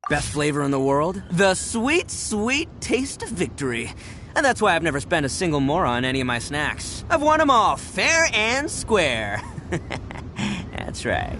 Best flavor in the world? The sweet, sweet taste of victory. And that's why I've never spent a single mora on any of my snacks. I've won them all, fair and square. That's right.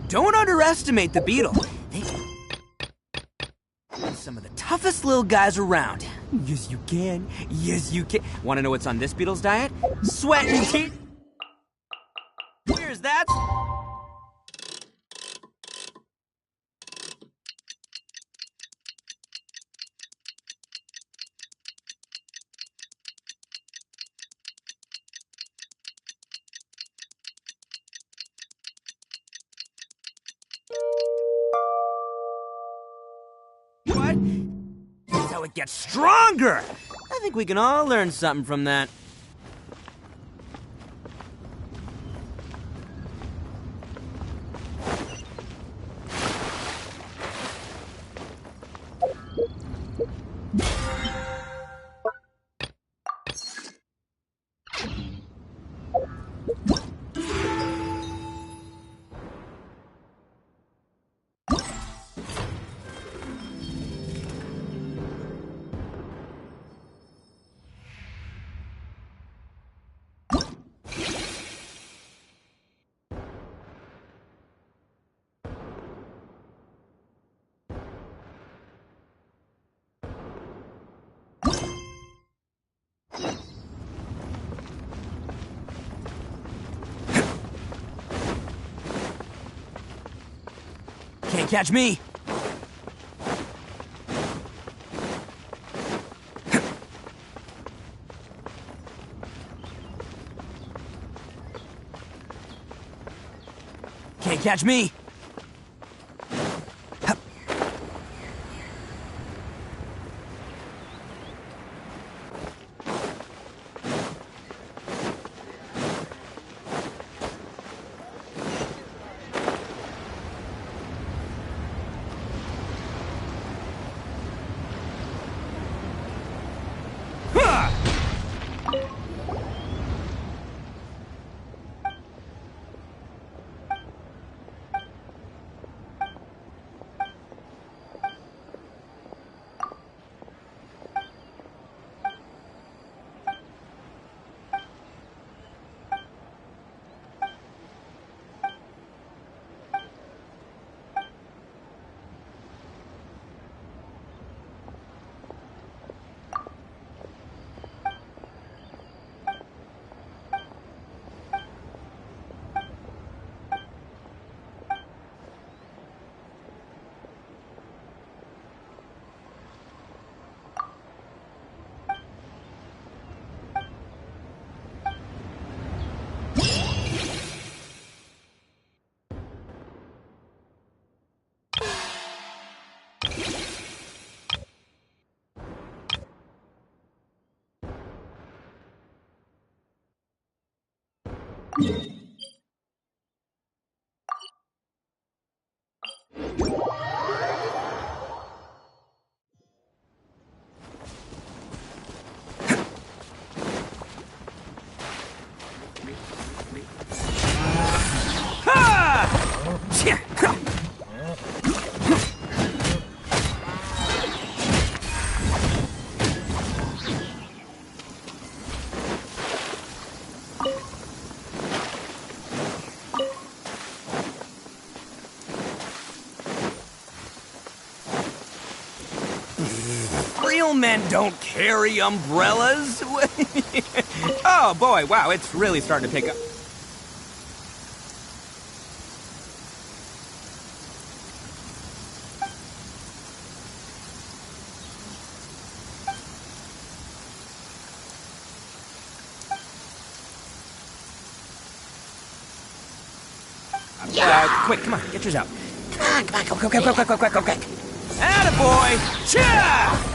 Don't underestimate the beetle. They're some of the toughest little guys around. Yes, you can. Yes, you can. Want to know what's on this beetle's diet? Sweat and teeth. Here's that. What? That's how it gets stronger! I think we can all learn something from that. Can't catch me! Can't catch me! Real men don't carry umbrellas. Oh boy, wow, it's really starting to pick up. Quick, come on, get yours out. Come on, quick. Attaboy! Cha!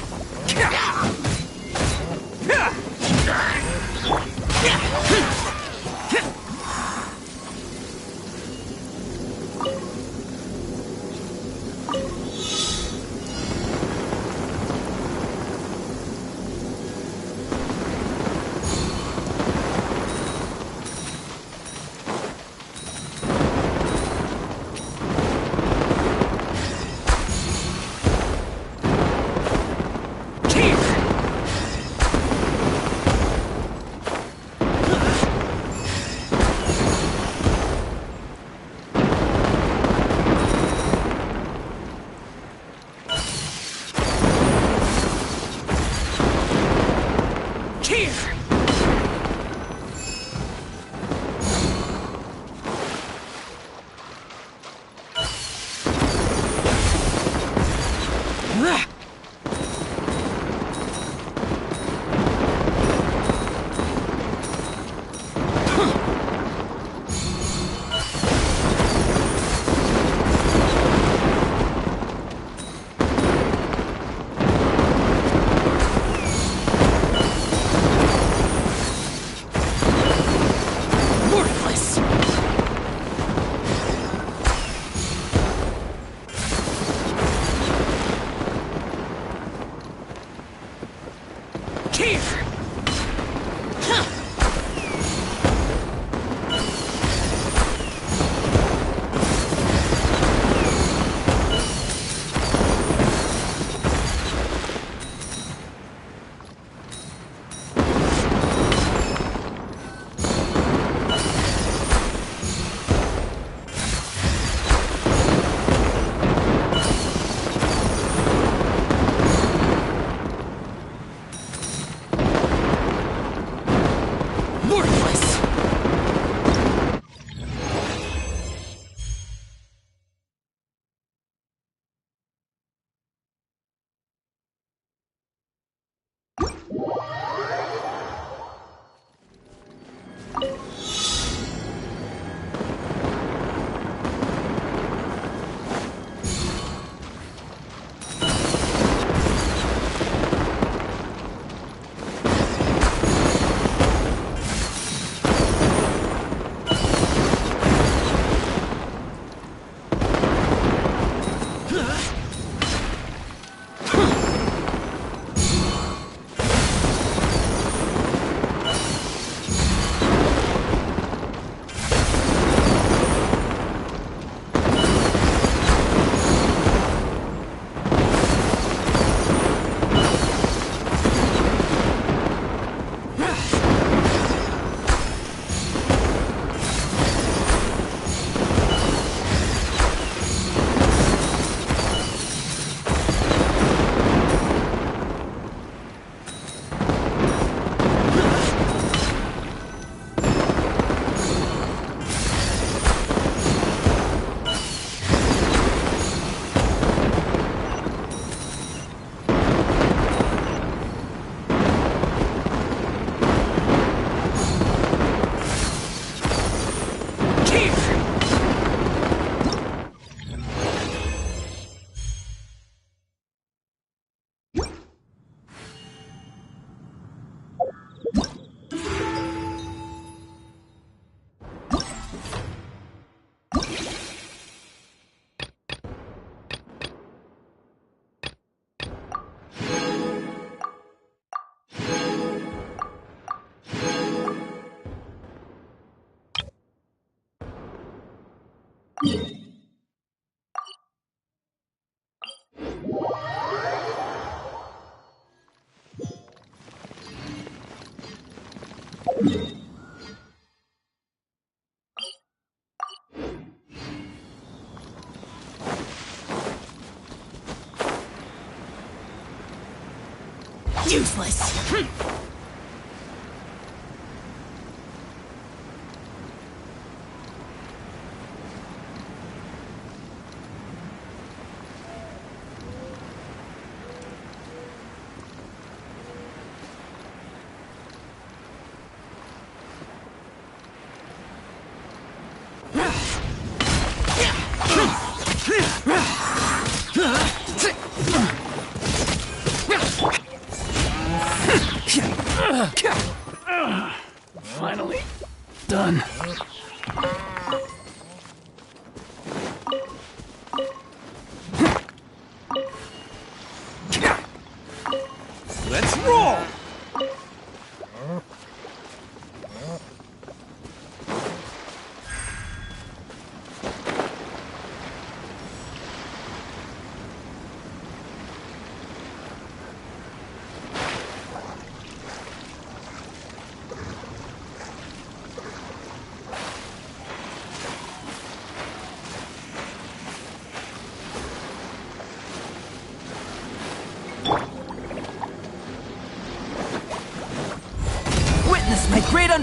Useless.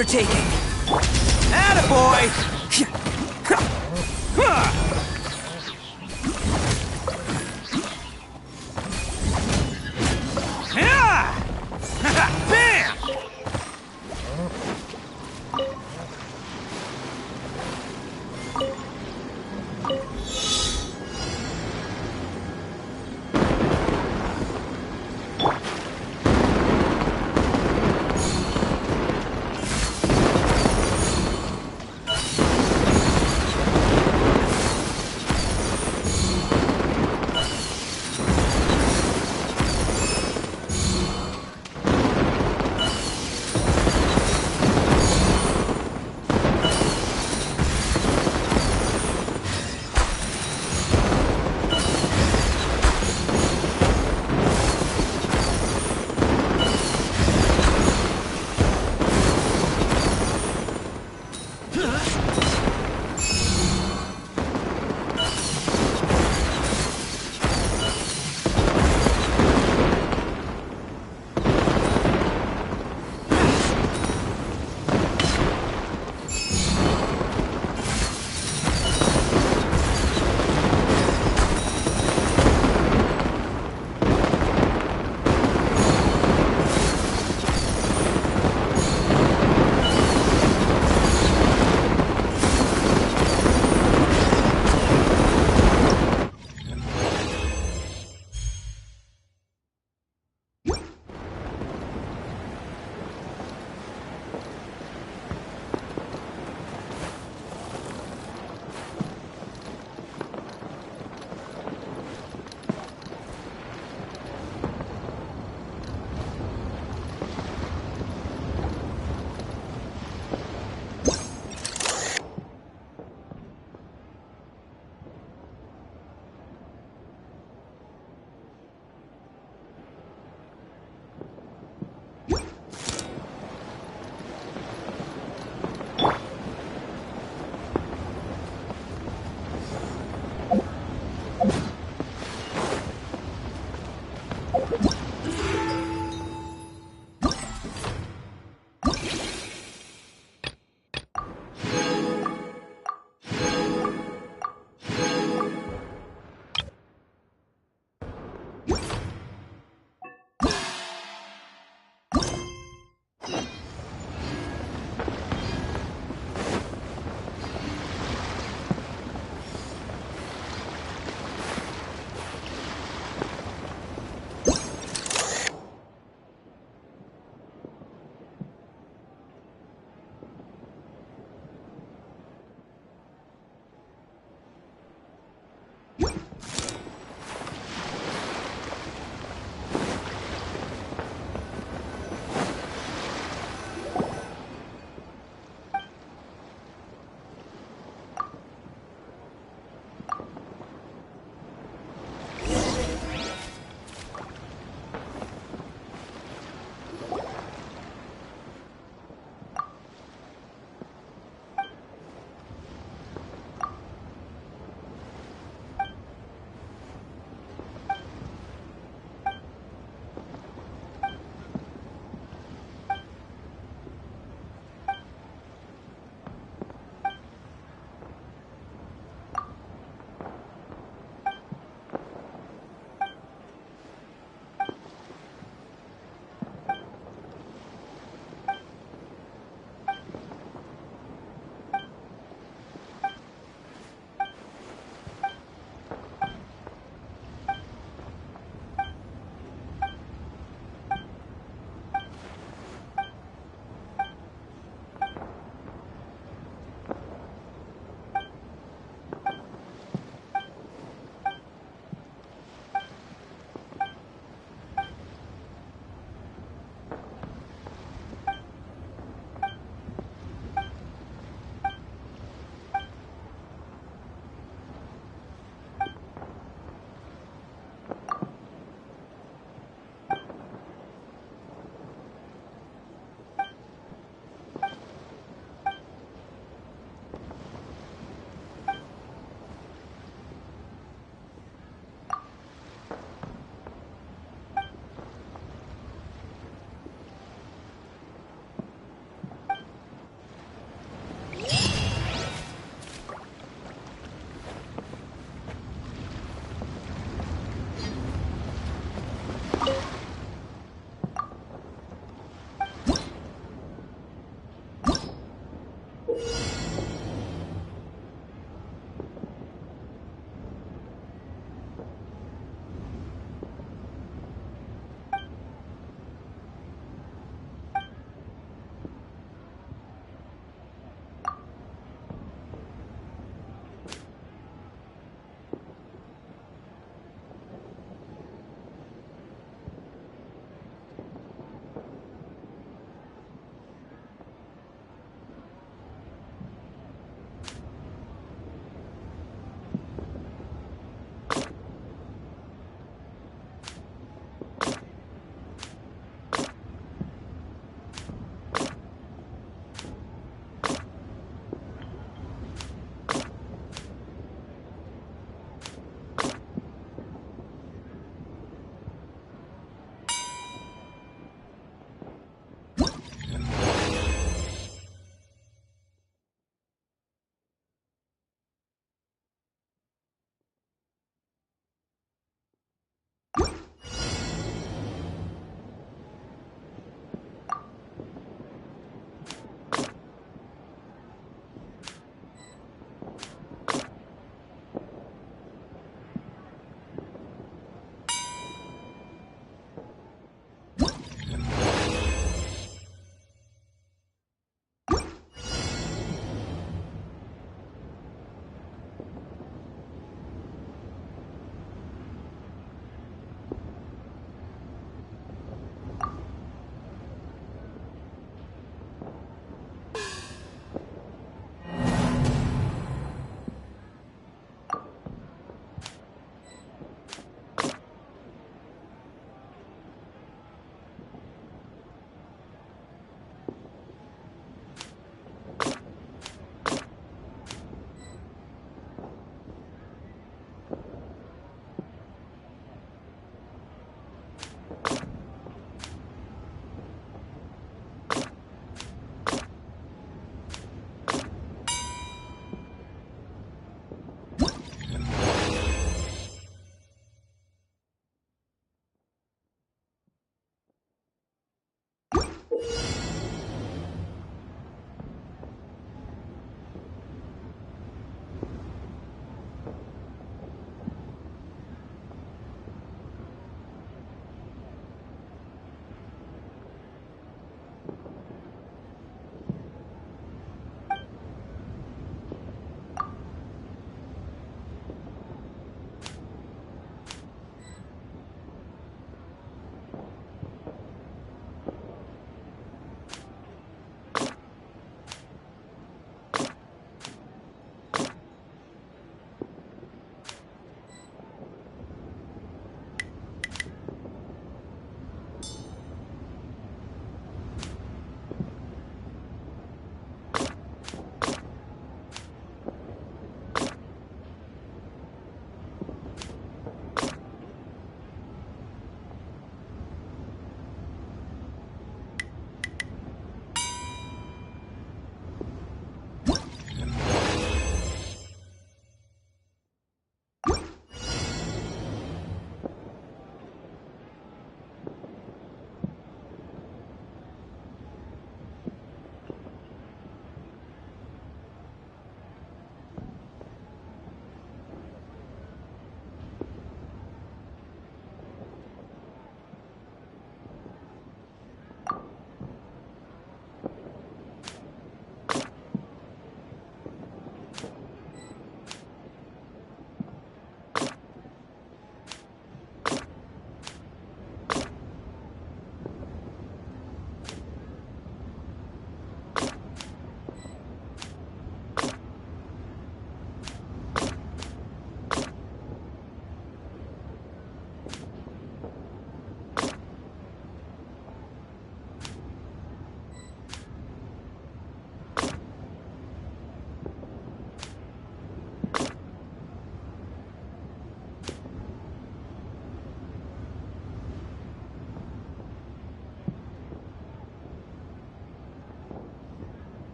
undertaking. Attaboy! Bam!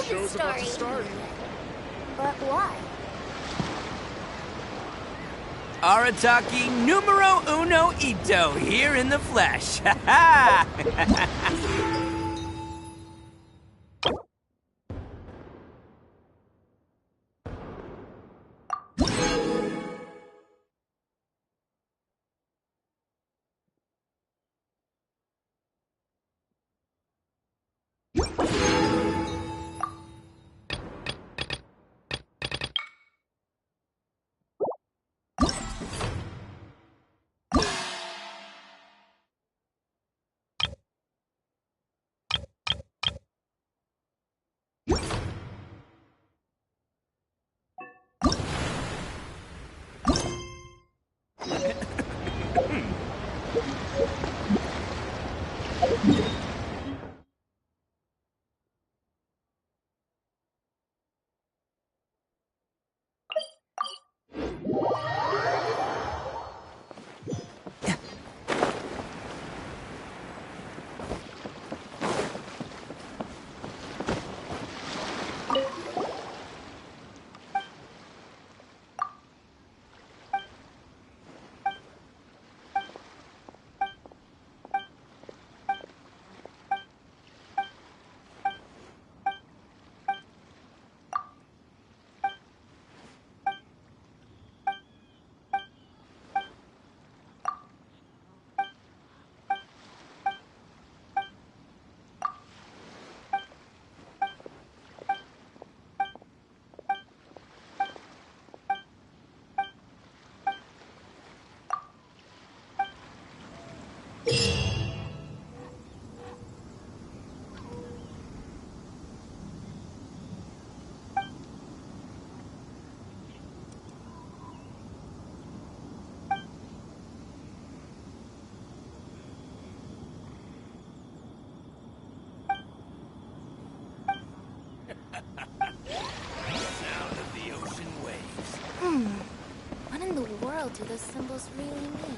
show's about to start. But why? Arataki numero uno ito here in the flesh. Ha ha! What in the world do those symbols really mean?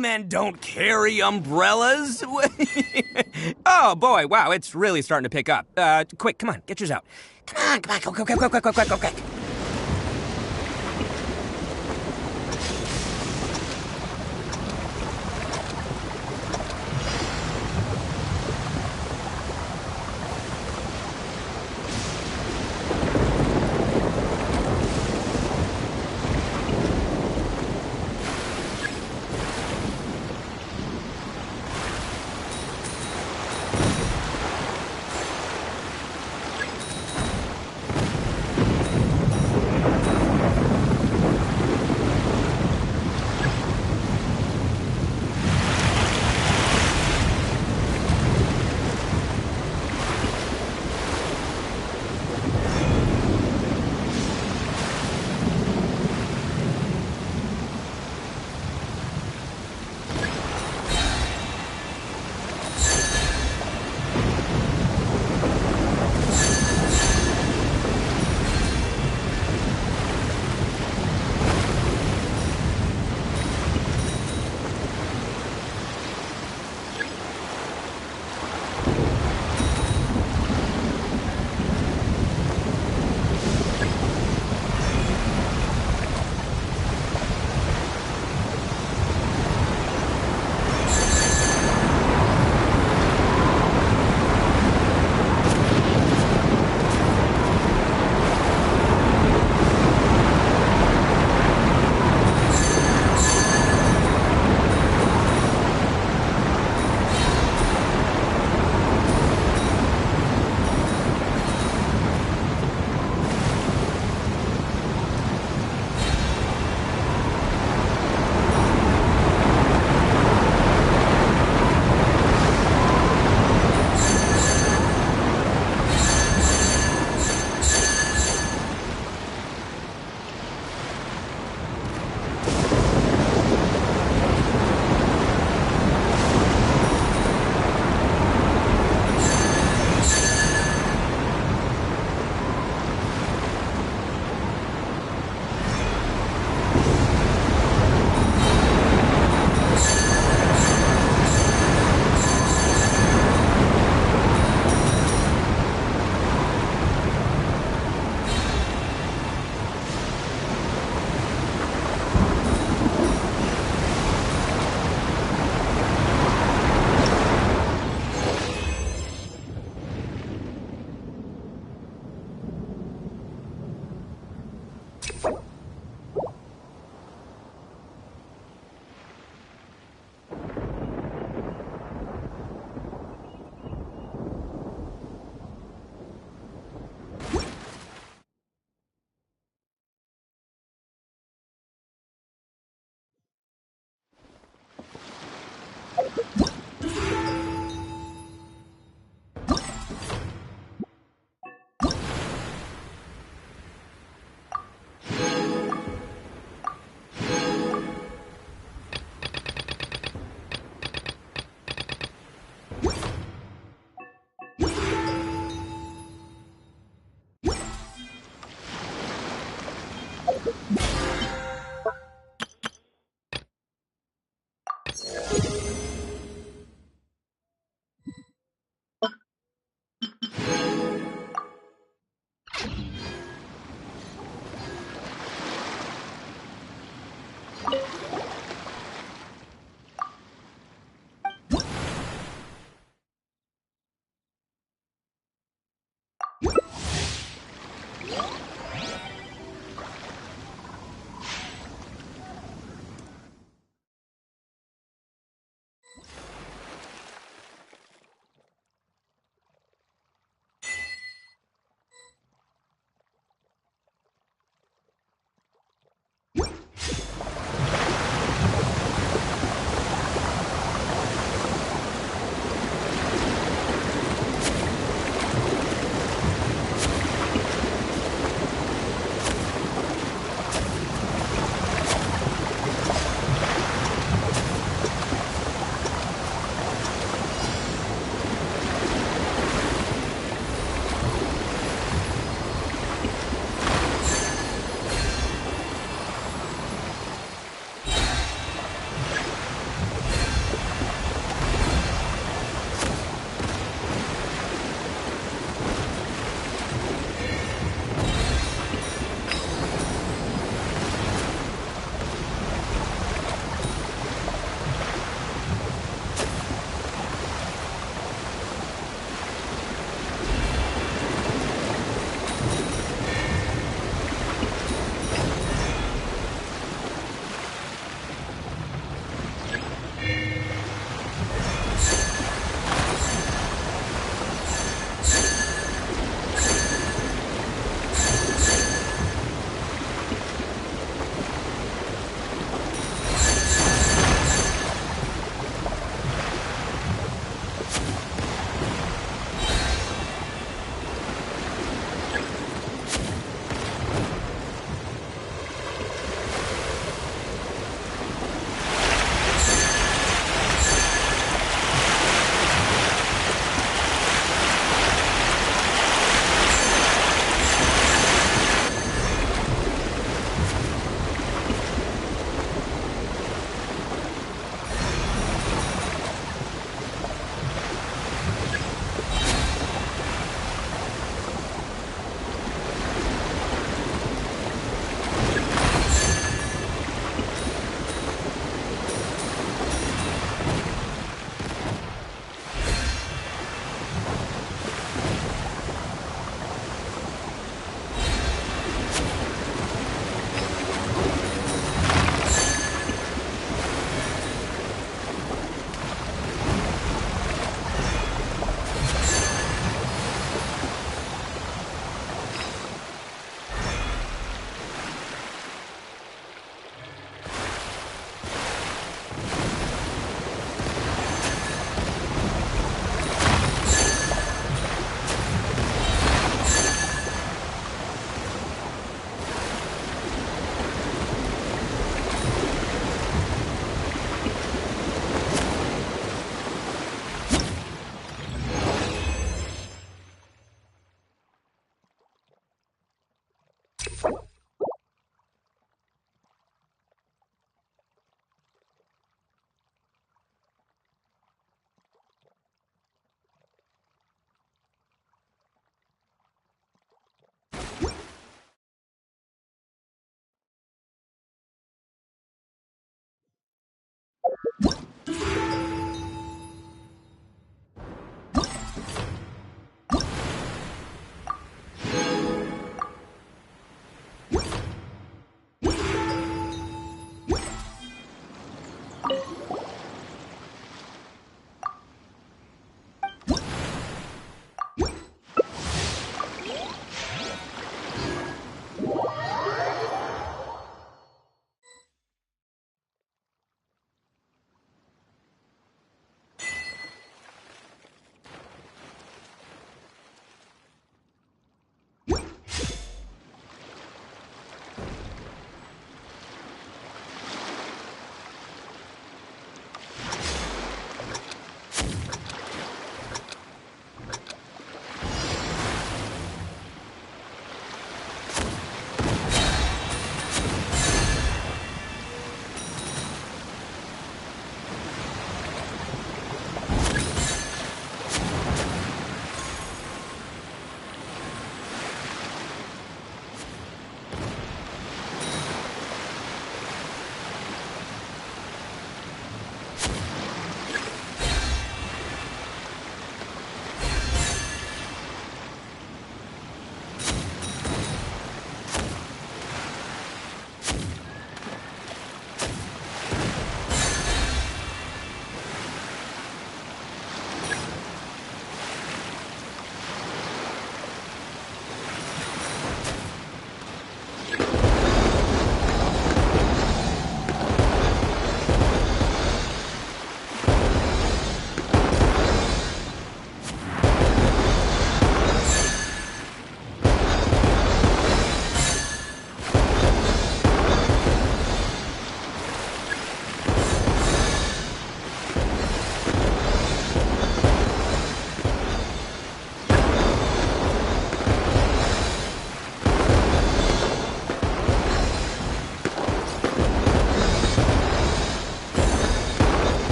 men don't carry umbrellas. Oh, boy, wow, it's really starting to pick up. Quick, come on, get yours out. Come on, go.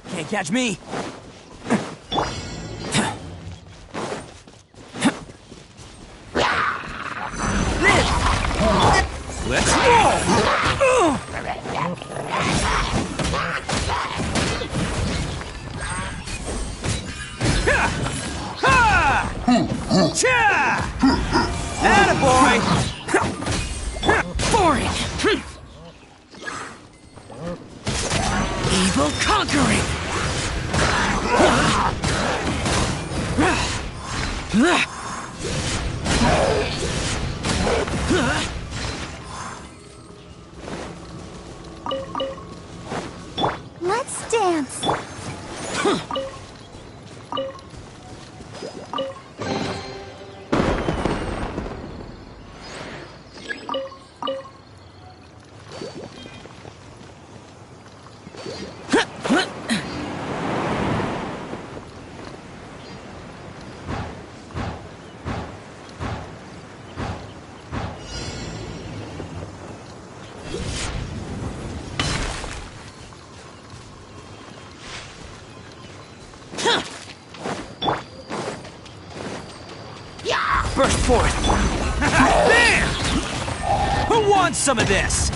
Can't catch me! Let's roll! Attaboy! Boring! Evil conquering! Let's dance. Burst forth! Bam! Who wants some of this?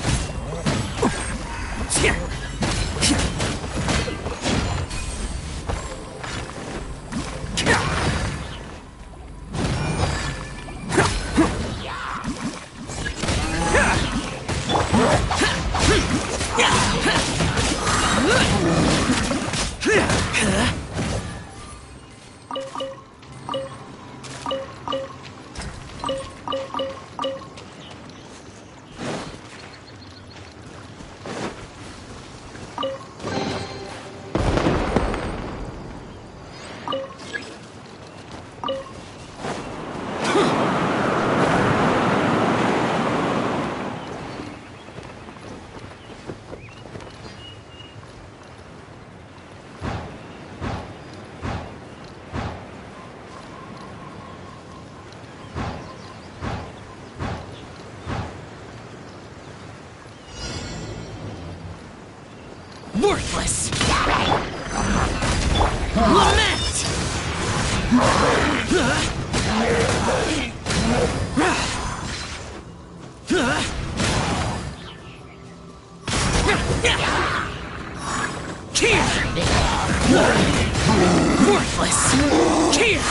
Worthless! Lament! Here! Worthless! Here!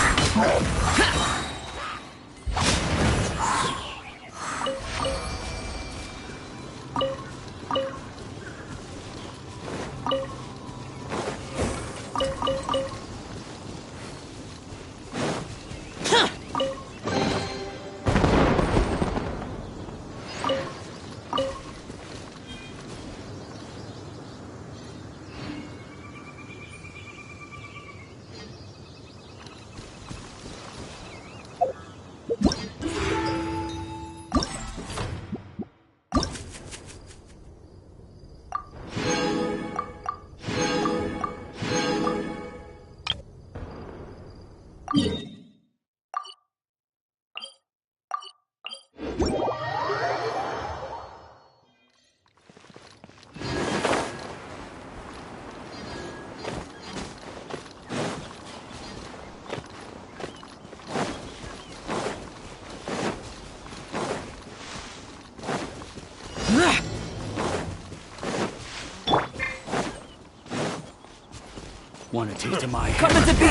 Want a taste of my Coming to be!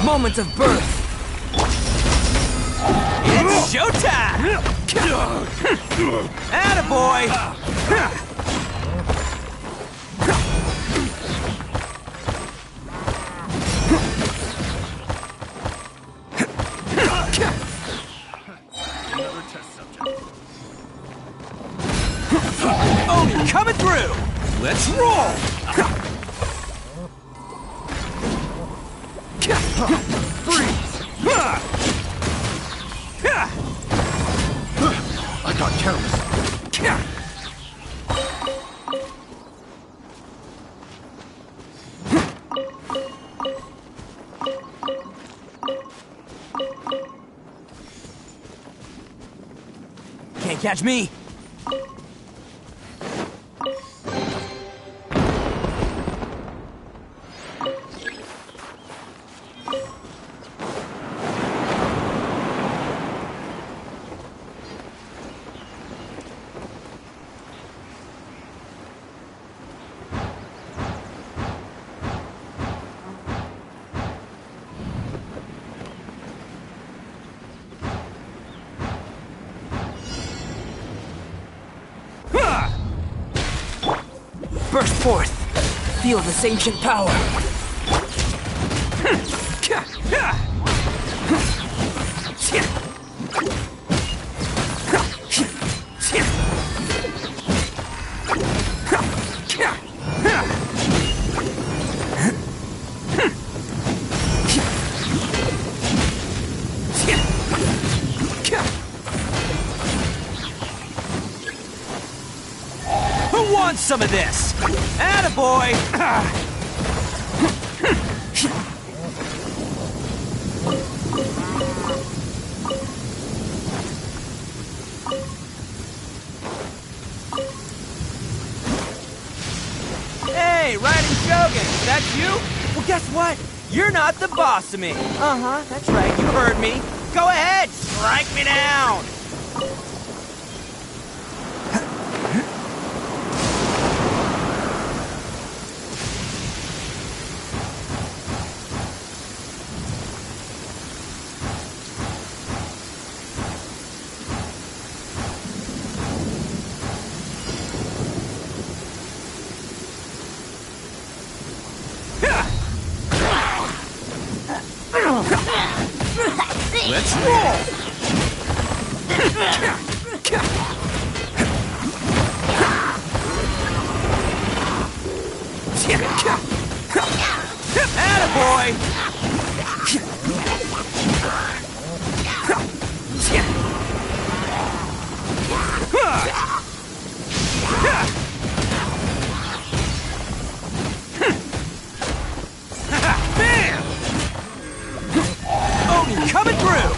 Moment of birth! It's showtime! Attaboy! Another test subject. Oh, coming through! Let's roll! Freeze! I got careless. Can't catch me! Burst forth! Feel this ancient power! Who wants some of this? Attaboy! Hey, Riding Shogun, that you? Well, guess what? You're not the boss of me. Uh-huh, that's right, you heard me. Go ahead, strike me down! Let's roll! Attaboy! Bam! Odin coming through!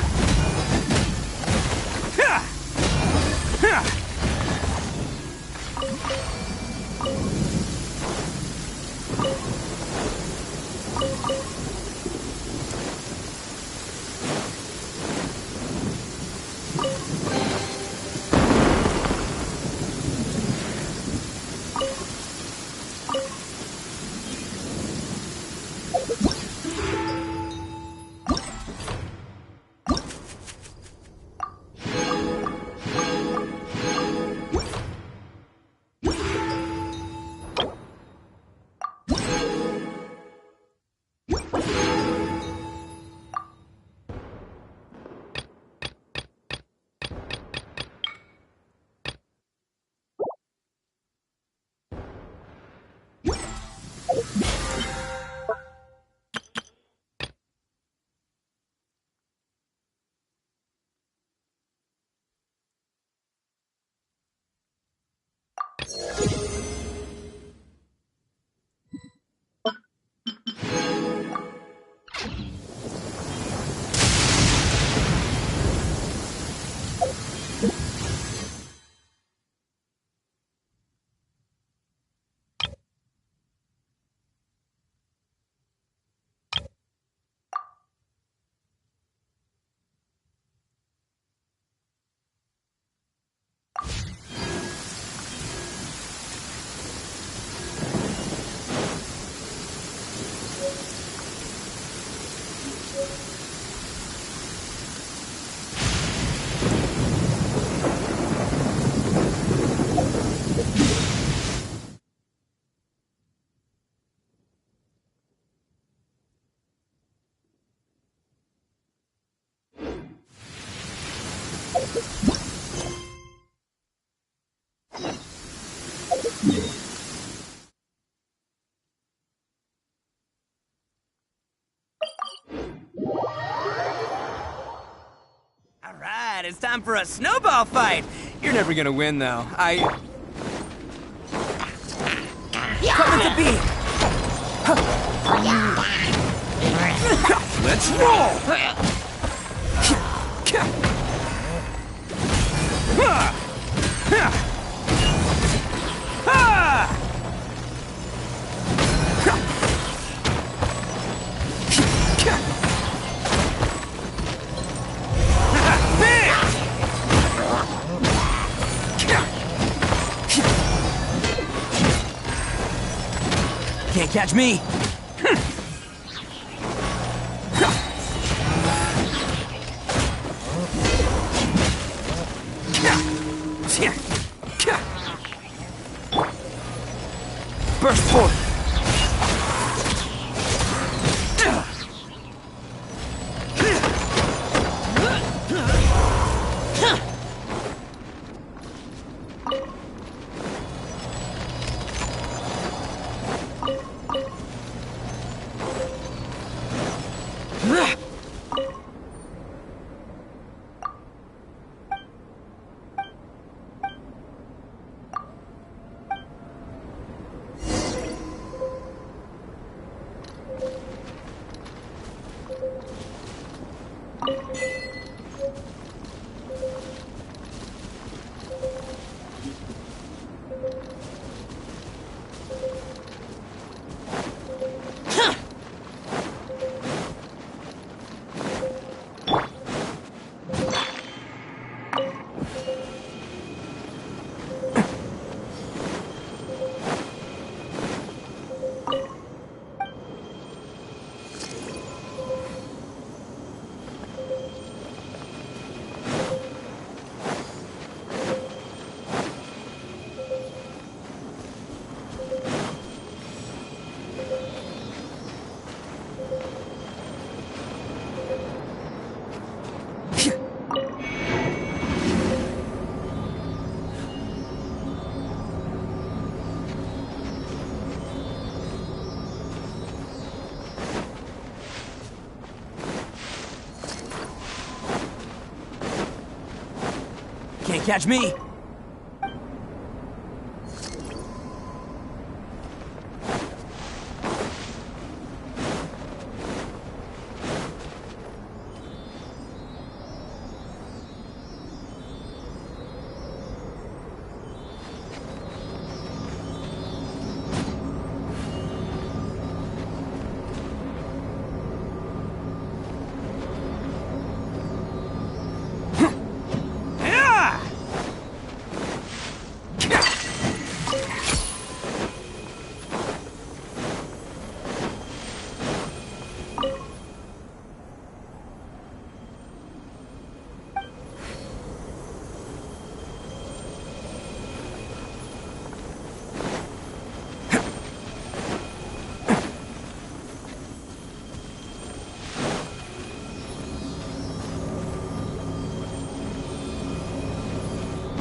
All right, it's time for a snowball fight. You're never gonna win, though. Come with the beat. Let's roll. Can't catch me. Burst forth. Can't catch me.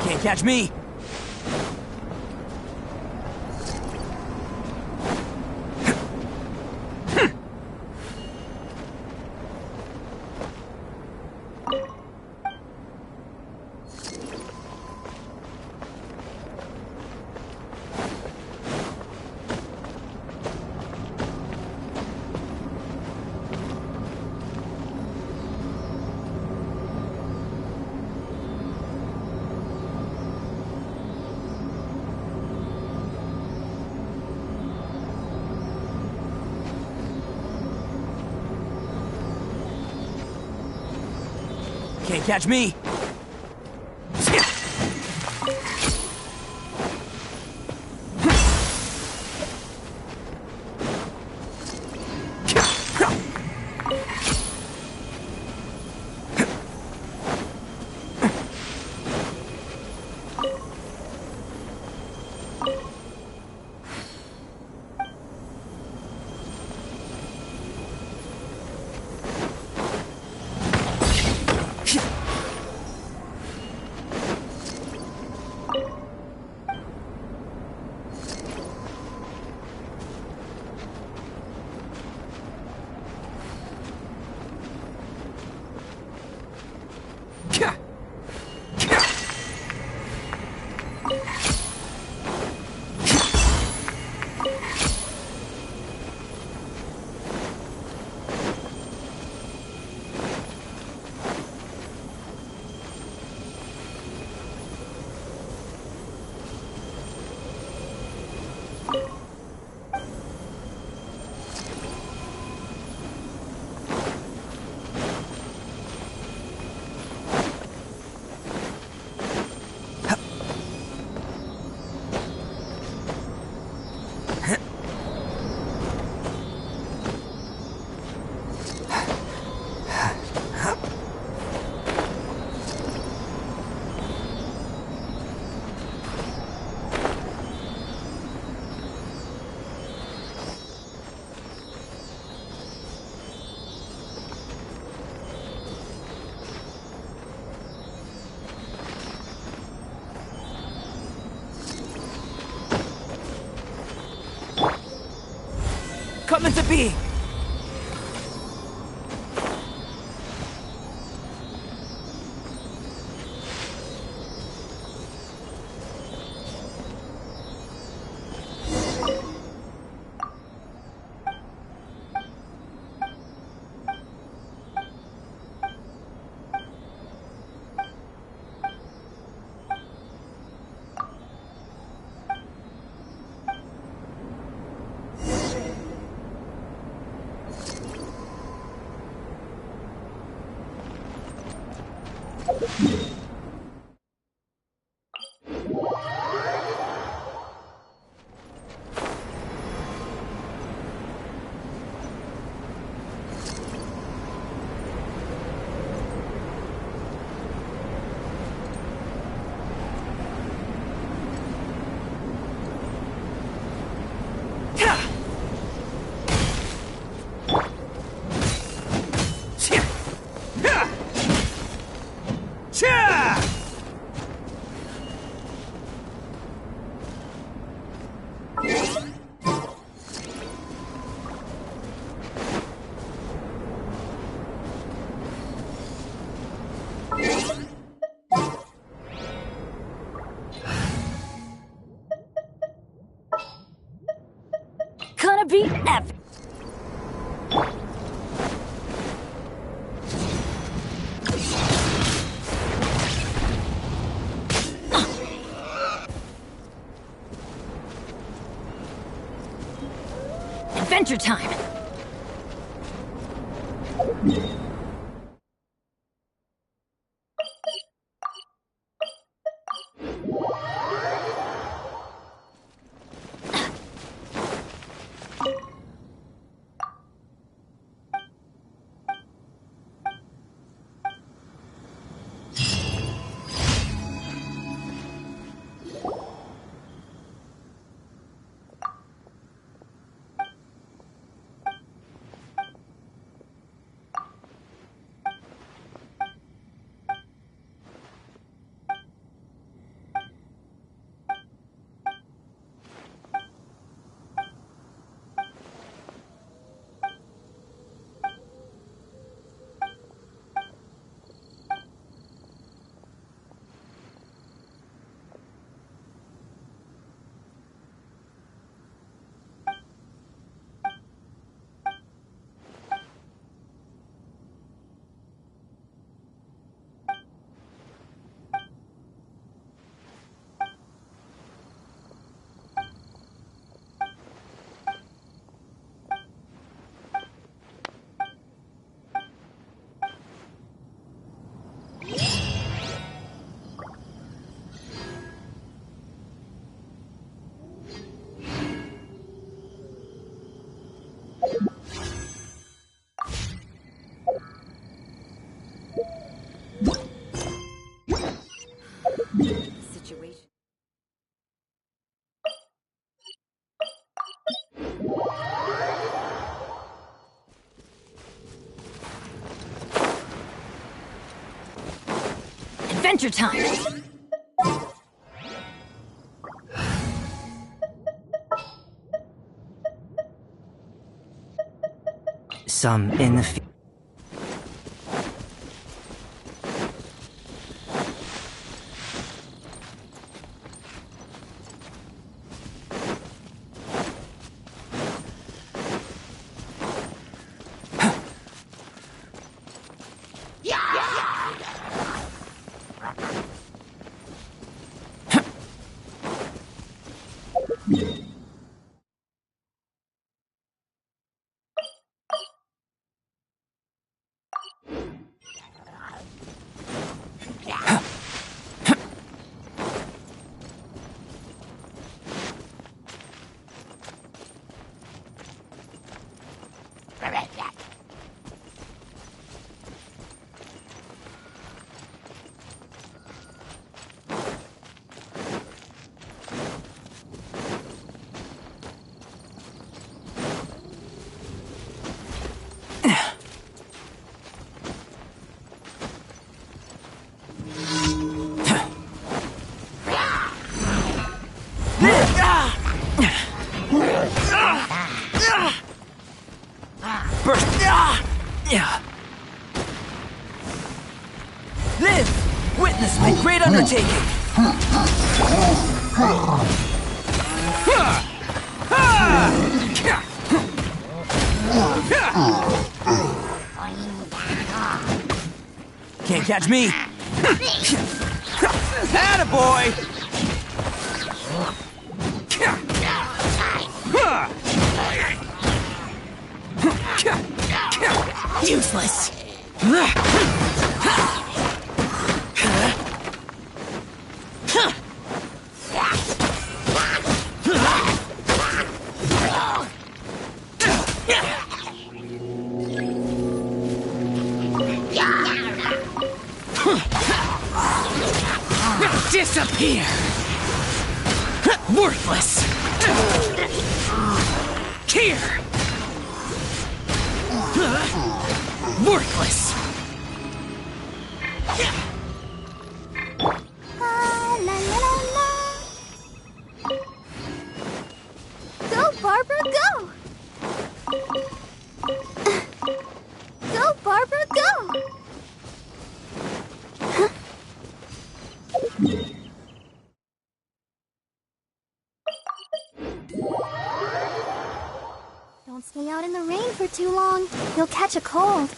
Can't catch me. Can't catch me. come into being! Gonna be epic. Adventure time. Situation. Adventure time. Some in the field. great undertaking! Can't catch me! Attaboy! Useless. Disappear! Worthless! Here! Worthless! La la la la. Go, Barbara, go! Go, Barbara, go! Don't stay out in the rain for too long. You'll catch a cold.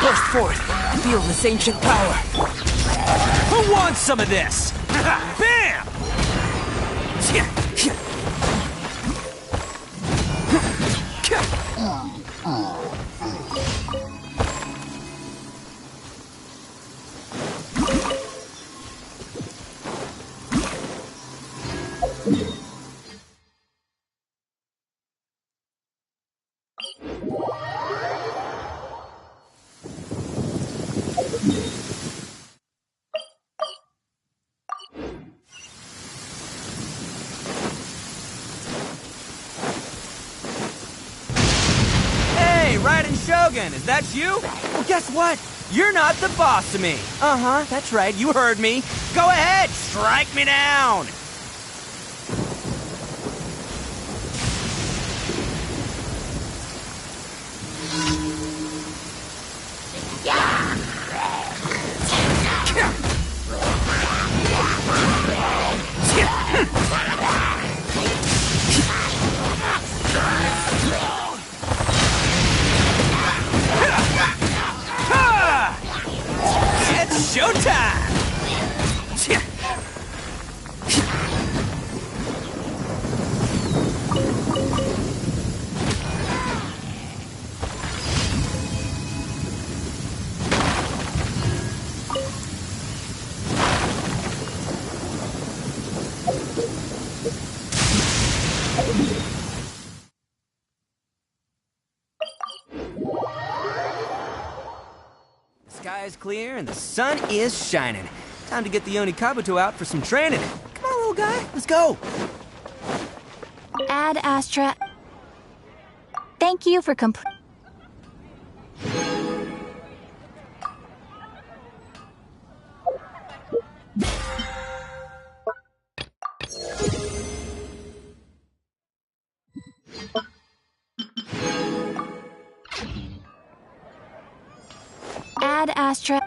Burst forth! Feel this ancient power! Who wants some of this? Bam! Shogun, is that you? Well, guess what? You're not the boss of me. Uh-huh, that's right, you heard me. Go ahead, strike me down! It's showtime! The sky is clear and the sun is shining. Time to get the Oni Kabuto out for some training. Come on, little guy, let's go. Ad Astra. Thank you for Ad Astra.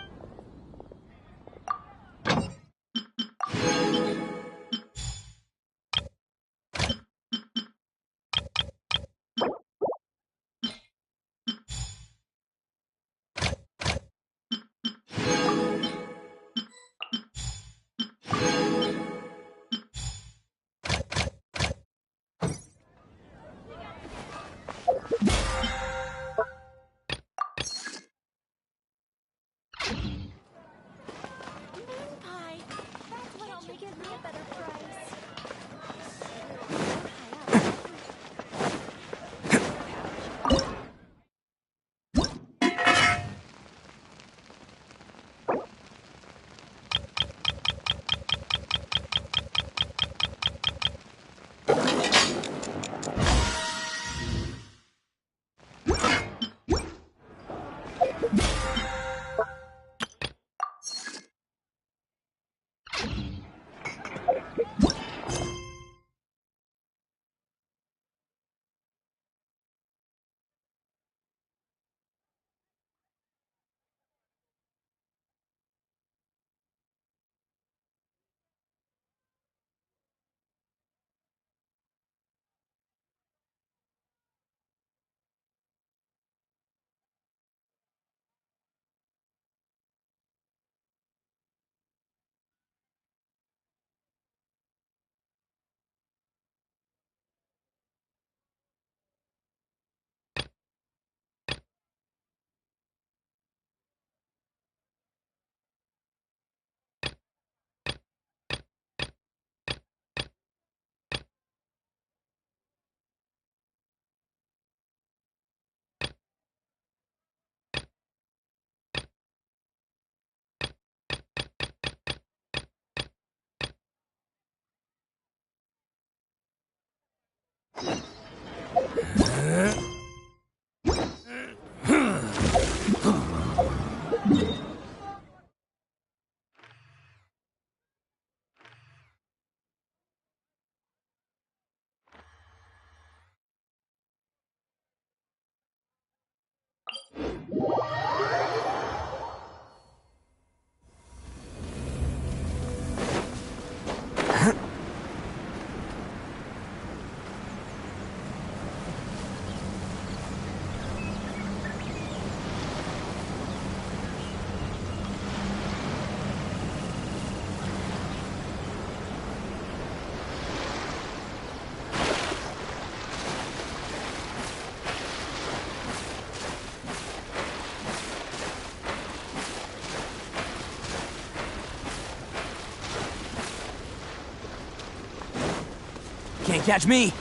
Can't catch me.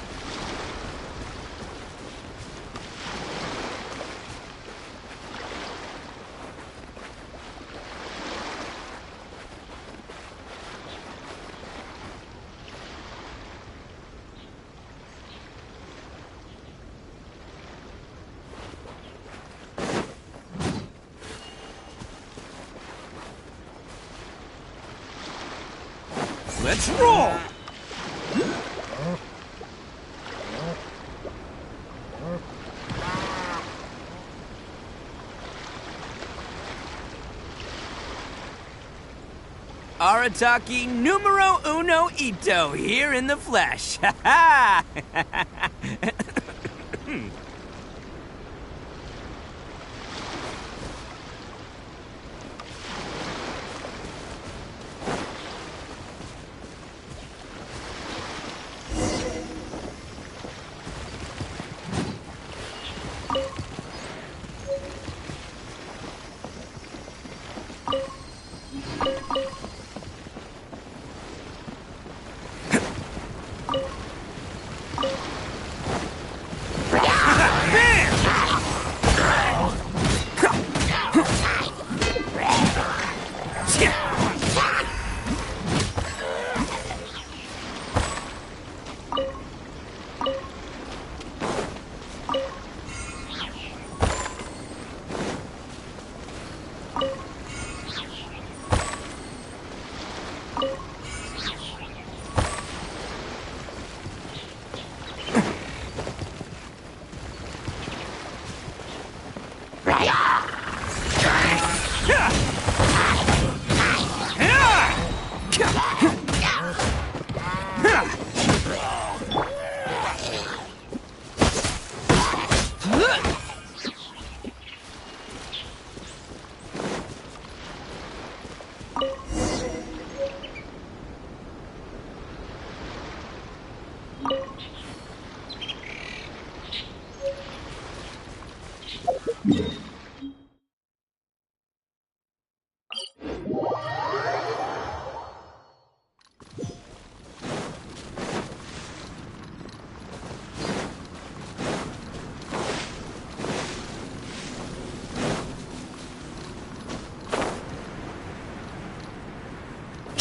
Let's roll! Arataki numero uno ito here in the flesh. Ha ha!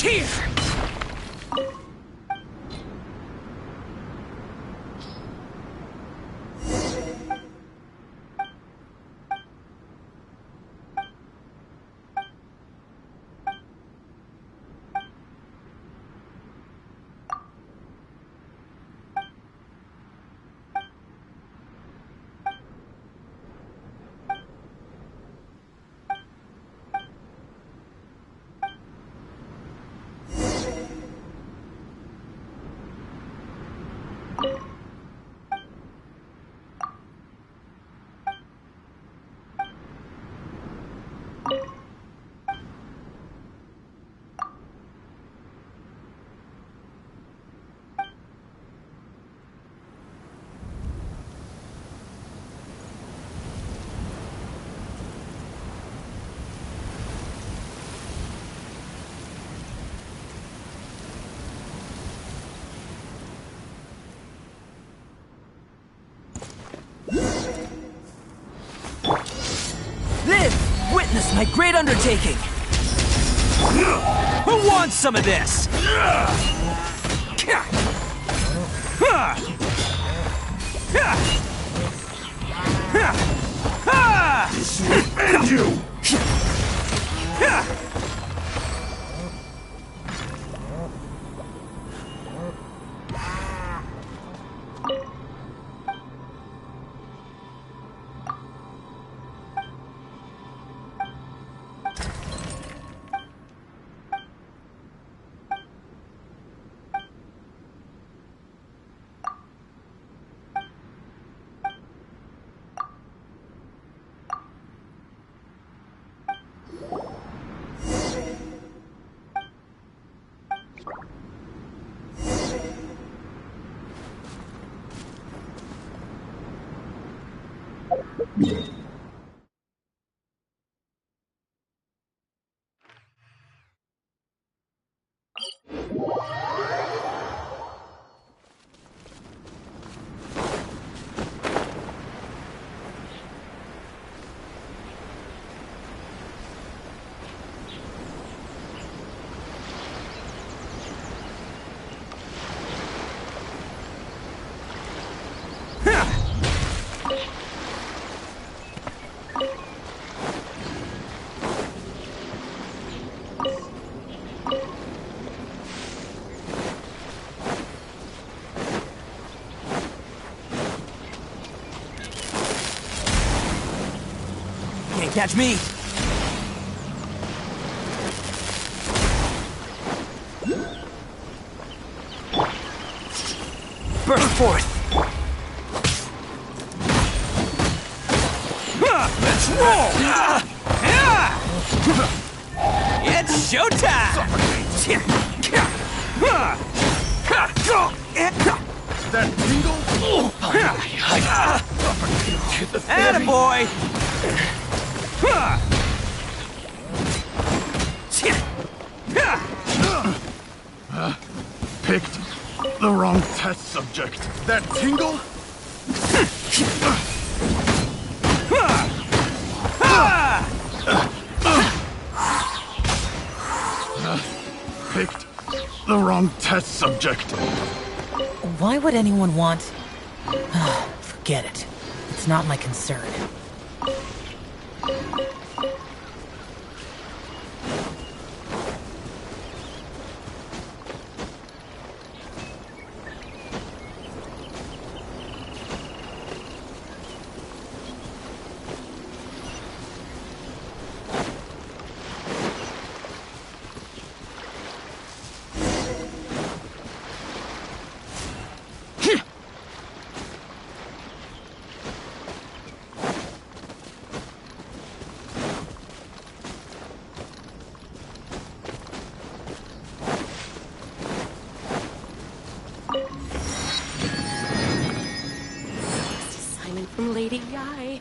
Here! Live! Witness my great undertaking! Who wants some of this? This will end you! Catch me! Burst forth! Let's roll! It's showtime! That tingle? Attaboy! Picked the wrong test subject. That tingle? Picked the wrong test subject. Why would anyone want... Forget it. It's not my concern. From Lady Guy.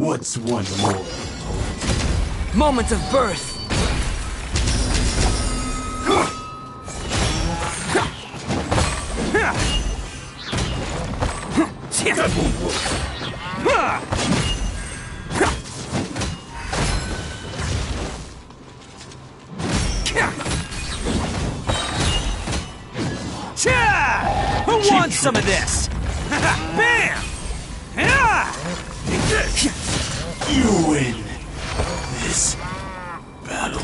What's one more? Moment of birth. Who wants some of this? Bam! Take this! You win this battle.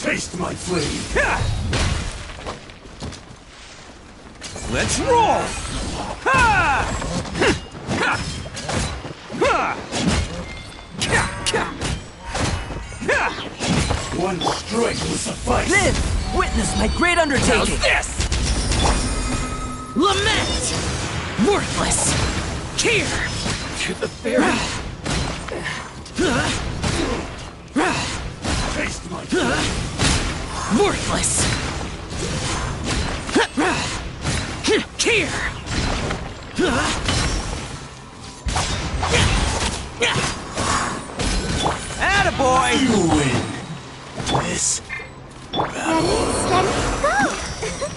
Taste my flame! Let's roll! Ha! One strike will suffice! Live! Witness my great undertaking! How's this? Lament! Worthless! Here! To the fairy! Taste my flame! Worthless! Here! Attaboy! You win this battle. Steady, go!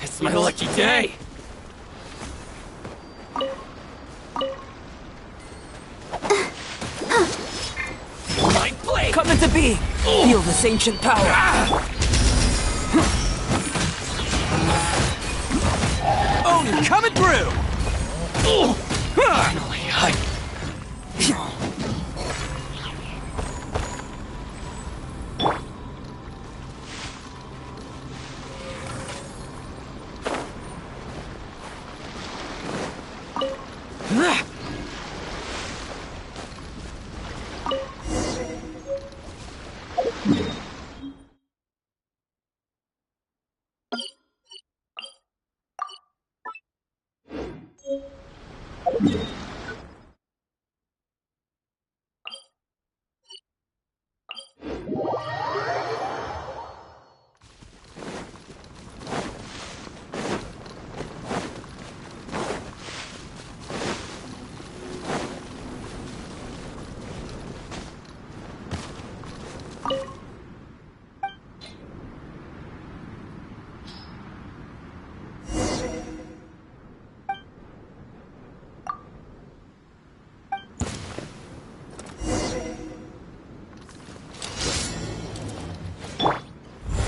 It's my lucky day! My blade! Come into being! Feel this ancient power! Oh, coming through! Finally,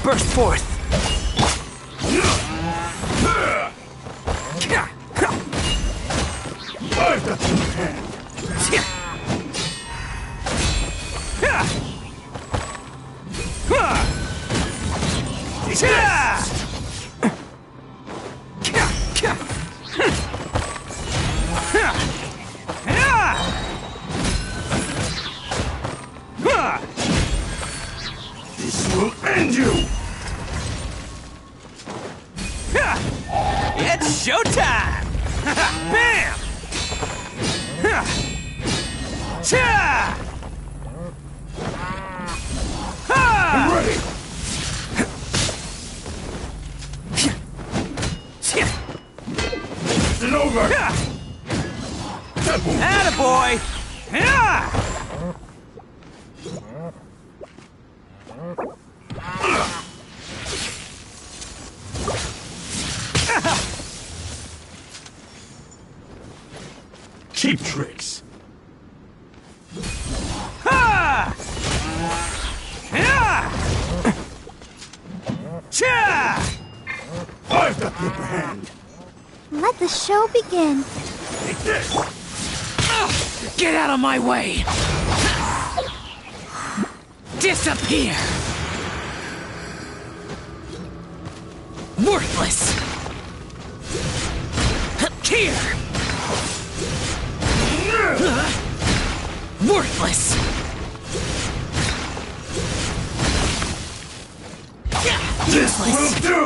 Burst forth! I've got you in hand. This will end you! isn't over! Attaboy! Yeah! Cheap tricks. Ha! Yeah! Cha! I've got the upper hand. Let the show begin. Take this! Get out of my way! Disappear! Worthless! Here! Worthless! This will do!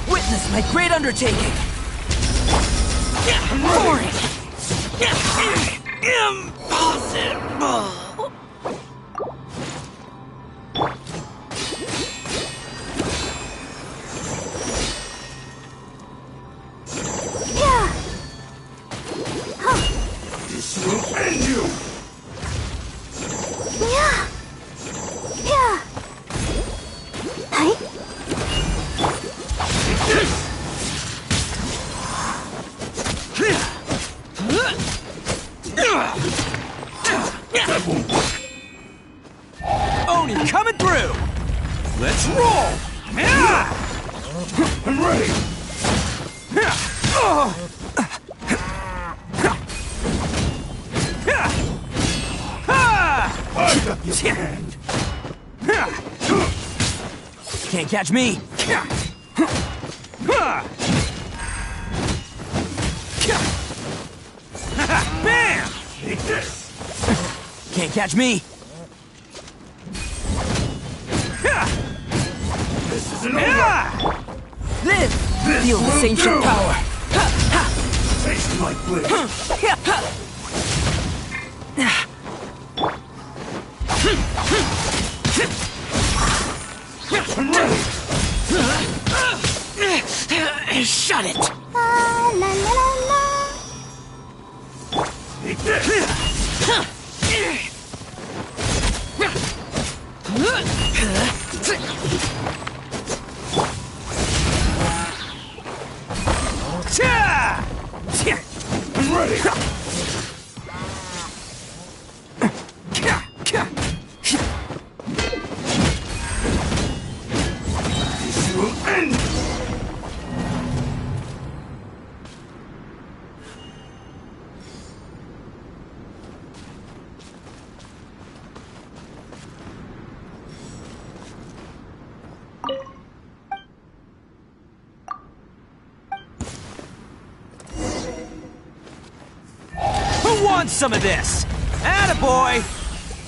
Witness my great undertaking! Boring! Impossible! Yeah. This will end you! Yeah. Yeah. Hi. That won't work. Oni coming through! Let's roll! Yeah! I'm ready! I've got the upper hand. Can't catch me! Bam! Take this! Can't catch me! This isn't over! Live! This Feel will this ancient do. power! Taste my blade! I'm ready! Shut it! La la la la la. Take this! Cha! I'm ready! This will end! Who wants some of this? Attaboy!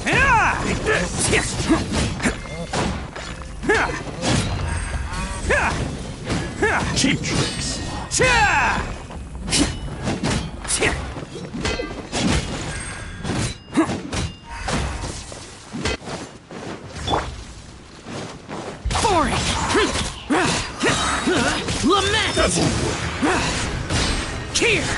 Yeah! Take this! Cheap tricks! Cha! Boring! Lament! That won't work! Here!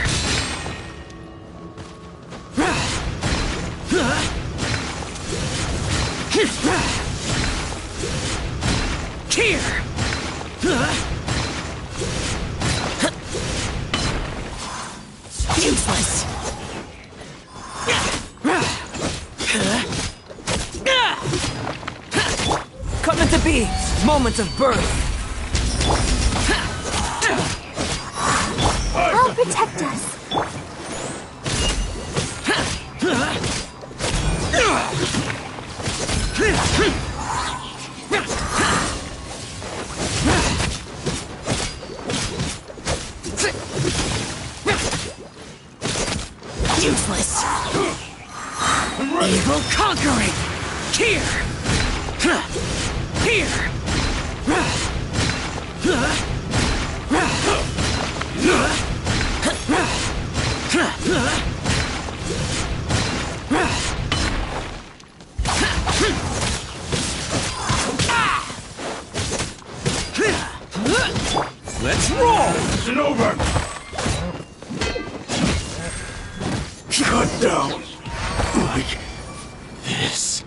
Here! Useless! Come to be! Moment of birth! I'll protect us. Useless! Evil conquering! Here! Here! Let's roll! It's over! Cut down! Like this.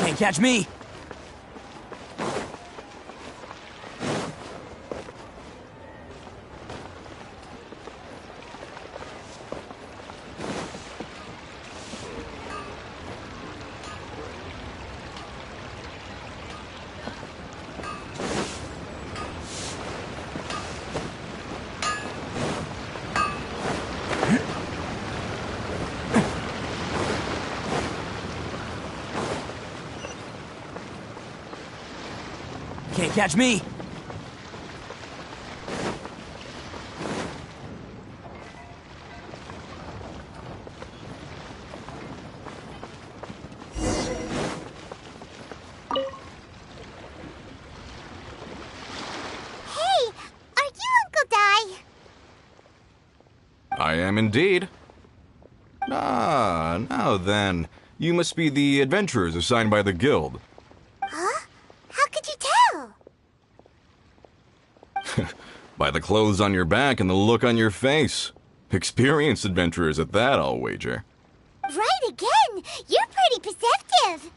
Can't catch me! Can't catch me! I am indeed. Ah, now then. You must be the adventurers assigned by the guild. Huh? How could you tell? By the clothes on your back and the look on your face. Experienced adventurers at that, I'll wager. Right again! You're pretty perceptive!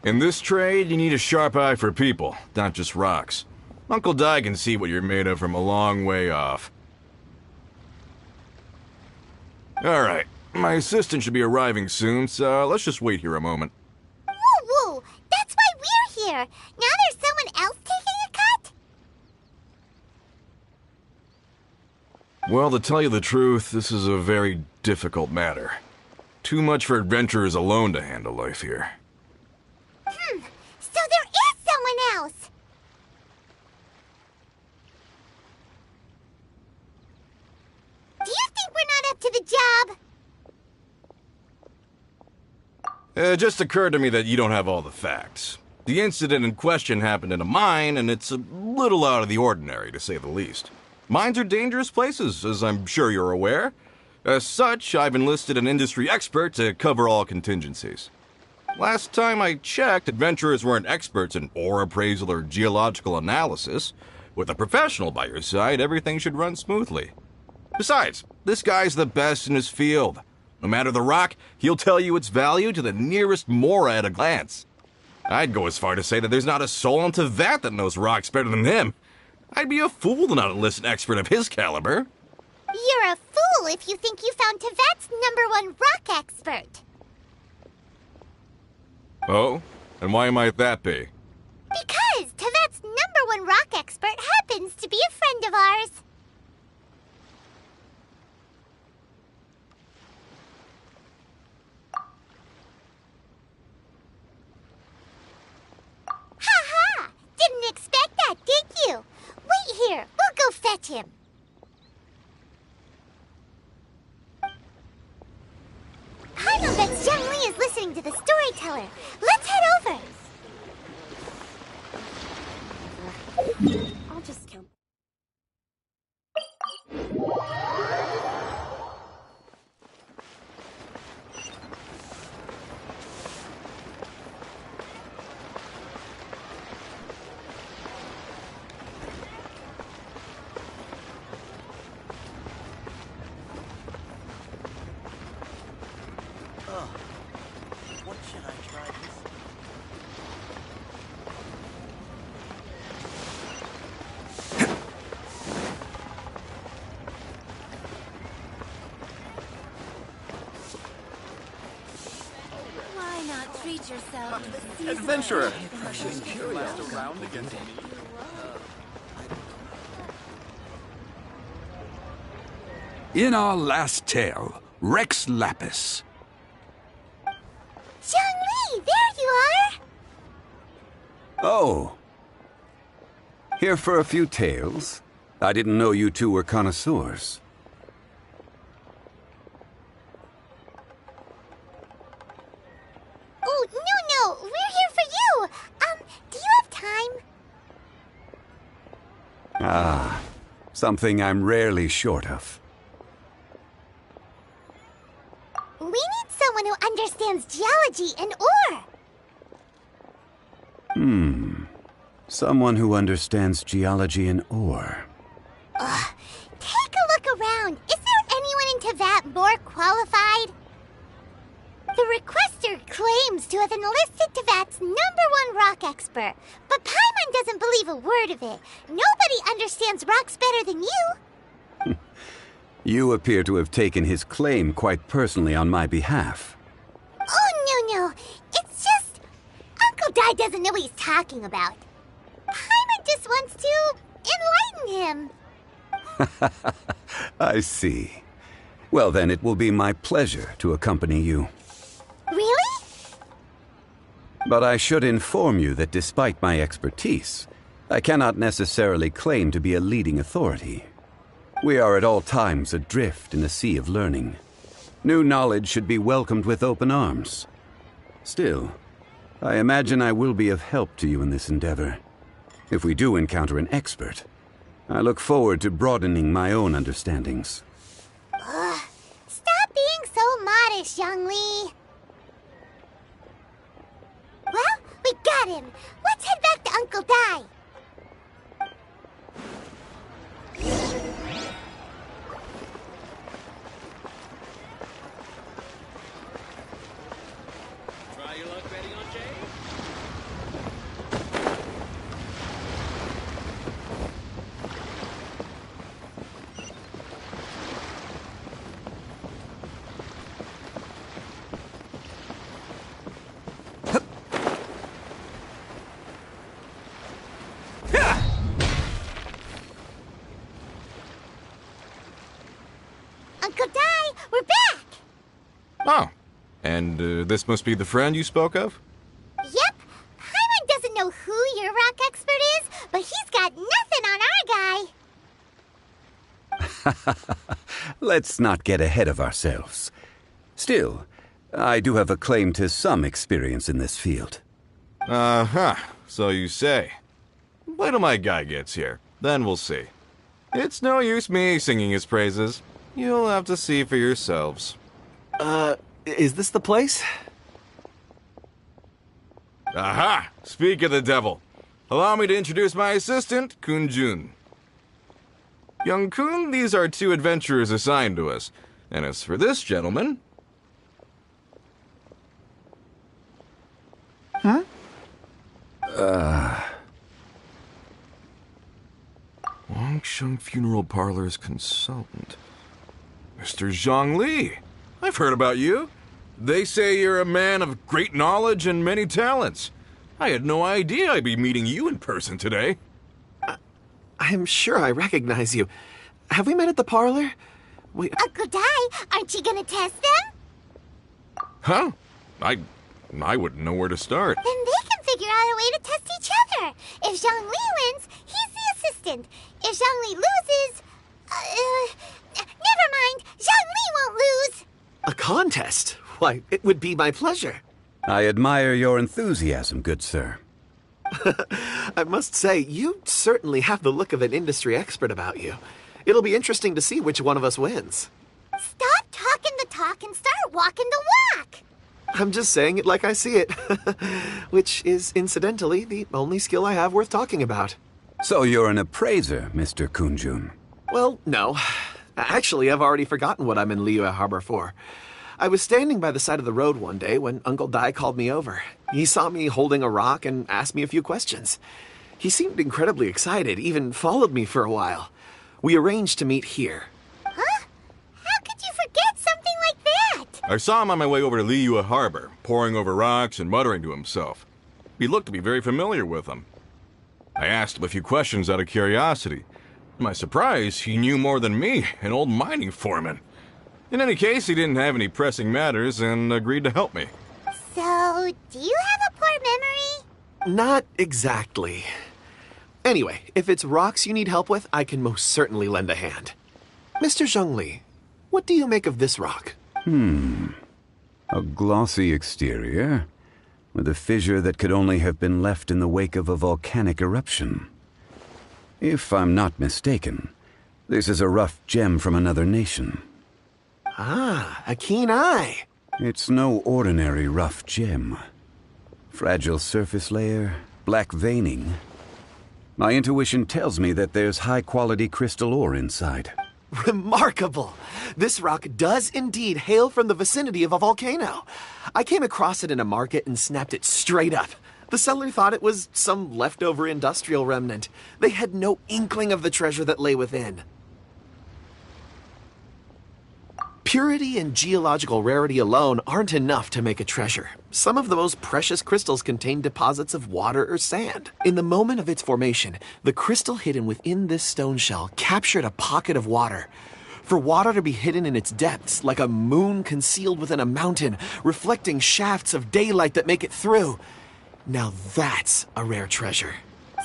In this trade, you need a sharp eye for people, not just rocks. Uncle Di can see what you're made of from a long way off. Alright, my assistant should be arriving soon, so let's just wait here a moment. Woo woo! That's why we're here! Now there's someone else taking a cut? Well, to tell you the truth, this is a very difficult matter. Too much for adventurers alone to handle life here. So there is someone else! Do you think we're not up to the job? It just occurred to me that you don't have all the facts. The incident in question happened in a mine, and it's a little out of the ordinary, to say the least. Mines are dangerous places, as I'm sure you're aware. As such, I've enlisted an industry expert to cover all contingencies. Last time I checked, adventurers weren't experts in ore appraisal or geological analysis. With a professional by your side, everything should run smoothly. Besides, this guy's the best in his field. No matter the rock, he'll tell you its value to the nearest mora at a glance. I'd go as far to say that there's not a soul on Teyvat that knows rocks better than him. I'd be a fool to not enlist an expert of his caliber. You're a fool if you think you found Teyvat's #1 rock expert. Oh? And why might that be? Because Tevet's #1 rock expert happens to be a friend of ours. Ha! Didn't expect that, did you? Wait here. We'll go fetch him. Paimon bets Young Lee is listening to the storyteller. Let's head over. I'll just count. What should I try this? Why not treat yourself to the season? Adventurer! In our last tale, Rex Lapis. Young Lee, there you are. Oh. Here for a few tales? I didn't know you two were connoisseurs. Oh, no, we're here for you. Do you have time? Ah, something I'm rarely short of. We need someone who understands geology and ore. Someone who understands geology and ore. Take a look around. Is there anyone in Tevat more qualified? The requester claims to have enlisted Tevat's #1 rock expert, but Paimon doesn't believe a word of it. Nobody understands rocks better than you. You appear to have taken his claim quite personally on my behalf. Oh, no. It's just... Uncle Dai doesn't know what he's talking about. Paimon just wants to enlighten him. I see. Well, then it will be my pleasure to accompany you. Really? But I should inform you that despite my expertise, I cannot necessarily claim to be a leading authority. We are at all times adrift in a sea of learning. New knowledge should be welcomed with open arms. Still, I imagine I will be of help to you in this endeavor. If we do encounter an expert, I look forward to broadening my own understandings. Stop being so modest, Young Lee. Well, we got him. Let's head back to Uncle Dai. Try your luck betting on Jay? Uncle Dai, we're back. Oh. And this must be the friend you spoke of? Yep. Paimon doesn't know who your rock expert is, but he's got nothing on our guy. Let's not get ahead of ourselves. Still, I do have a claim to some experience in this field. Uh-huh. So you say. Wait till my guy gets here. Then we'll see. It's no use me singing his praises. You'll have to see for yourselves. Is this the place? Aha! Speak of the devil. Allow me to introduce my assistant, Kun-jun. Young Kun, these are 2 adventurers assigned to us. And as for this gentleman... Wangsheng Funeral Parlor's consultant. Mr. Zhang Li. I've heard about you. They say you're a man of great knowledge and many talents. I had no idea I'd be meeting you in person today. I'm sure I recognize you. Have we met at the parlor? Uncle Dai, aren't you gonna test them? Huh? I wouldn't know where to start. Then they can figure out a way to test each other. If Zhongli wins, he's the assistant. If Zhongli loses... never mind. Zhongli won't lose. A contest? Why, it would be my pleasure. I admire your enthusiasm, good sir. I must say, you certainly have the look of an industry expert about you. It'll be interesting to see which one of us wins. Stop talking the talk and start walking the walk. I'm just saying it like I see it. Which is, incidentally, the only skill I have worth talking about. So you're an appraiser, Mr. Kunjun. Well, no. Actually, I've already forgotten what I'm in Liyue Harbor for. I was standing by the side of the road one day when Uncle Dai called me over. He saw me holding a rock and asked me a few questions. He seemed incredibly excited, even followed me for a while. We arranged to meet here. Huh? How could you forget something like that? I saw him on my way over to Liyue Harbor, poring over rocks and muttering to himself. He looked to be very familiar with them. I asked him a few questions out of curiosity. To my surprise, he knew more than me, an old mining foreman. In any case, he didn't have any pressing matters and agreed to help me. So, do you have a poor memory? Not exactly. Anyway, if it's rocks you need help with, I can most certainly lend a hand. Mr. Zhongli, what do you make of this rock? A glossy exterior, with a fissure that could only have been left in the wake of a volcanic eruption. If I'm not mistaken, this is a rough gem from another nation. Ah, a keen eye. It's no ordinary rough gem. Fragile surface layer, black veining. My intuition tells me that there's high-quality crystal ore inside. Remarkable! This rock does indeed hail from the vicinity of a volcano. I came across it in a market and snapped it straight up. The seller thought it was some leftover industrial remnant. They had no inkling of the treasure that lay within. Purity and geological rarity alone aren't enough to make a treasure. Some of the most precious crystals contain deposits of water or sand. In the moment of its formation, the crystal hidden within this stone shell captured a pocket of water. For water to be hidden in its depths, like a moon concealed within a mountain, reflecting shafts of daylight that make it through. Now that's a rare treasure.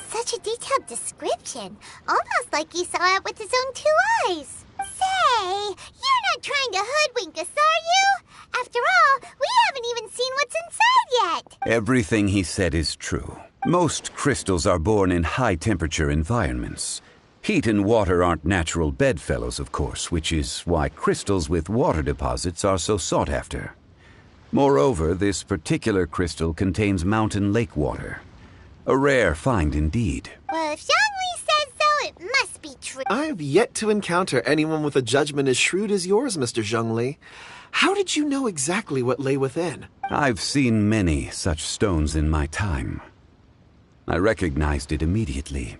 Such a detailed description. Almost like he saw it with his own 2 eyes. Say, you're not trying to hoodwink us, are you? After all, we haven't even seen what's inside yet. Everything he said is true. Most crystals are born in high-temperature environments. Heat and water aren't natural bedfellows, of course, which is why crystals with water deposits are so sought after. Moreover, this particular crystal contains mountain lake water. A rare find indeed. Well, if Zhongli says so, it must be true. I've yet to encounter anyone with a judgment as shrewd as yours, Mr. Zhongli. How did you know exactly what lay within? I've seen many such stones in my time. I recognized it immediately.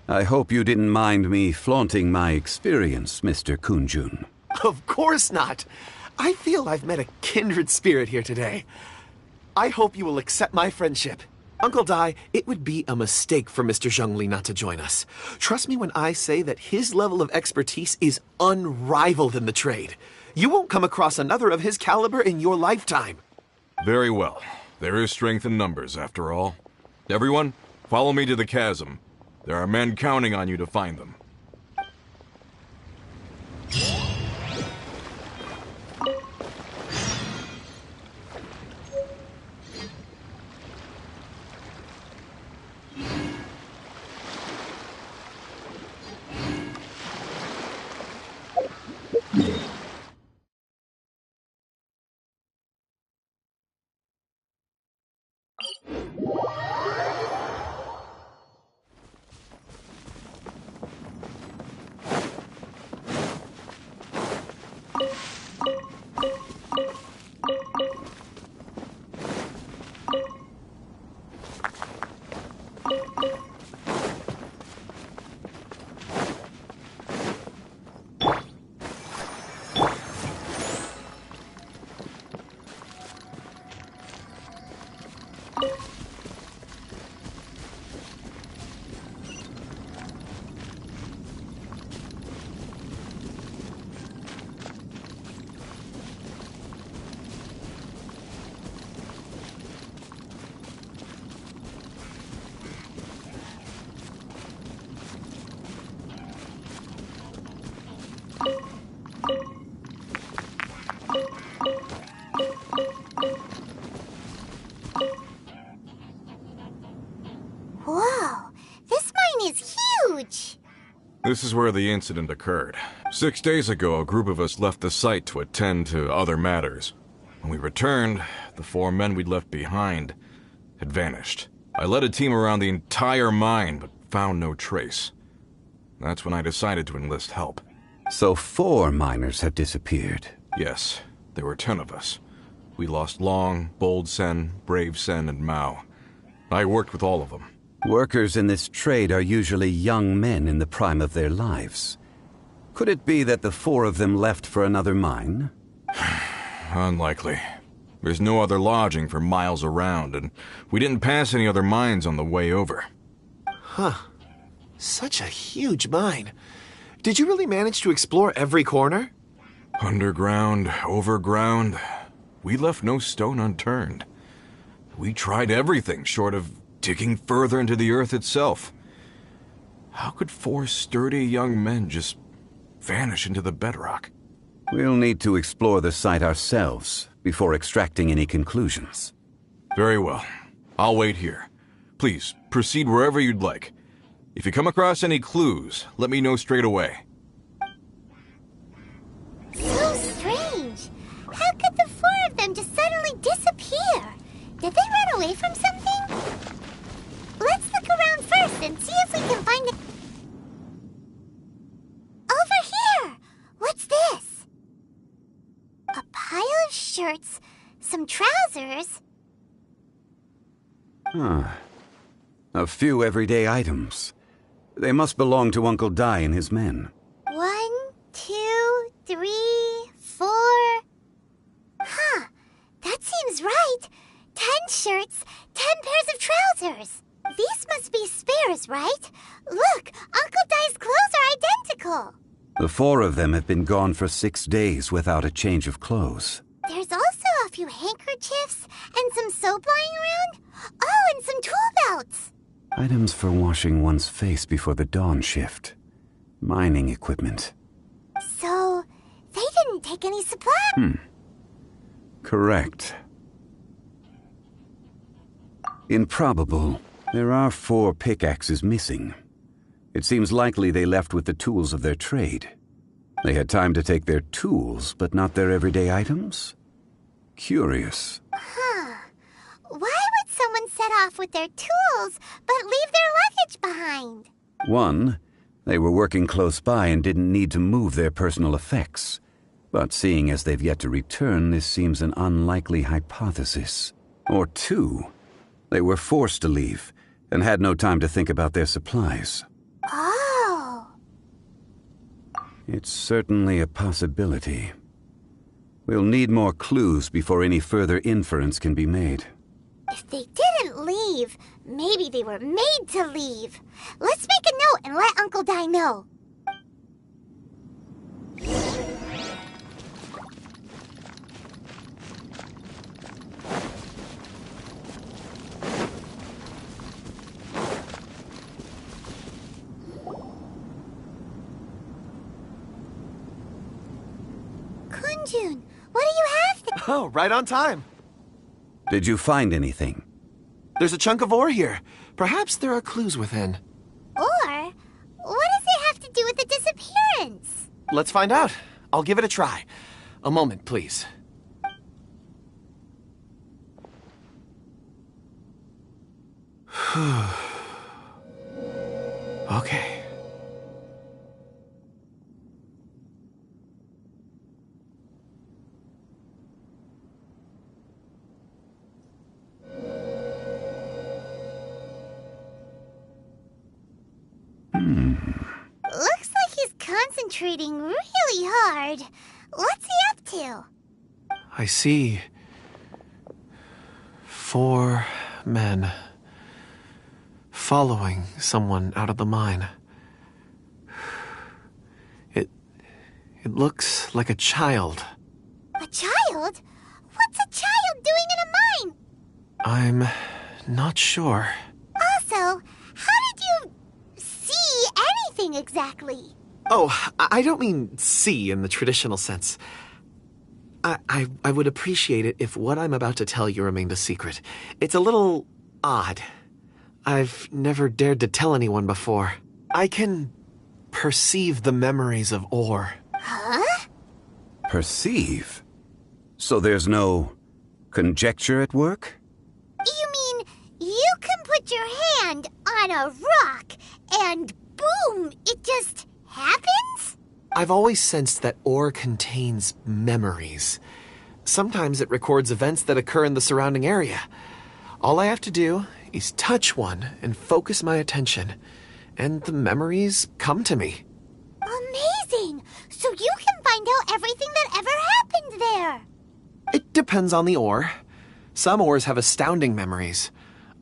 I hope you didn't mind me flaunting my experience, Mr. Kunjun. Of course not. I feel I've met a kindred spirit here today. I hope you will accept my friendship. Uncle Dai, it would be a mistake for Mr. Zhongli not to join us. Trust me when I say that his level of expertise is unrivaled in the trade. You won't come across another of his caliber in your lifetime. Very well. There is strength in numbers, after all. Everyone, follow me to the chasm. There are men counting on you to find them. This is where the incident occurred. 6 days ago, a group of us left the site to attend to other matters. When we returned, the 4 men we'd left behind had vanished. I led a team around the entire mine, but found no trace. That's when I decided to enlist help. So 4 miners have disappeared. Yes, there were 10 of us. We lost Long, Bold Sen, Brave Sen, and Mao. I worked with all of them. Workers in this trade are usually young men in the prime of their lives. Could it be that the 4 of them left for another mine? Unlikely. There's no other lodging for miles around, and we didn't pass any other mines on the way over. Huh. Such a huge mine. Did you really manage to explore every corner? Underground, overground. We left no stone unturned. We tried everything short of digging further into the earth itself. How could 4 sturdy young men just vanish into the bedrock? We'll need to explore the site ourselves before extracting any conclusions. Very well. I'll wait here. Please, proceed wherever you'd like. If you come across any clues, let me know straight away. So strange. How could the 4 of them just suddenly disappear? Did they run away from something? Let's look around first and see if we can find it. Over here! What's this? A pile of shirts, some trousers. A few everyday items. They must belong to Uncle Dai and his men. 1, 2, 3, 4. Huh, that seems right. 10 shirts, 10 pairs of trousers. These must be spares, right? Look, Uncle Dai's clothes are identical. The 4 of them have been gone for 6 days without a change of clothes. There's also a few handkerchiefs and some soap lying around. Oh, and some tool belts. Items for washing one's face before the dawn shift. Mining equipment. So, they didn't take any supplies. Correct. Improbable. There are 4 pickaxes missing. It seems likely they left with the tools of their trade. They had time to take their tools, but not their everyday items? Curious. Huh. Why would someone set off with their tools, but leave their luggage behind? 1, they were working close by and didn't need to move their personal effects. But seeing as they've yet to return, this seems an unlikely hypothesis. Or 2, they were forced to leave and had no time to think about their supplies. Oh. It's certainly a possibility. We'll need more clues before any further inference can be made. If they didn't leave, maybe they were made to leave. Let's make a note and let Uncle Dai know. Kunjun, what do you have there? Oh, right on time. Did you find anything? There's a chunk of ore here. Perhaps there are clues within. Or, what does it have to do with the disappearance? Let's find out. I'll give it a try. A moment, please. Okay. Looks like he's concentrating really hard. What's he up to? I see 4 men following someone out of the mine. It looks like a child. A child? What's a child doing in a mine? I'm not sure. Also, how did you see anything exactly? Oh, I don't mean see in the traditional sense. I would appreciate it if what I'm about to tell you remained a secret. It's a little odd. I've never dared to tell anyone before. I can perceive the memories of ore. Huh? Perceive? So there's no conjecture at work? You mean you can put your hand on a rock and boom, it just happens? I've always sensed that ore contains memories. Sometimes it records events that occur in the surrounding area. All I have to do is touch one and focus my attention, and the memories come to me. Amazing! So you can find out everything that ever happened there. It depends on the ore. Some ores have astounding memories.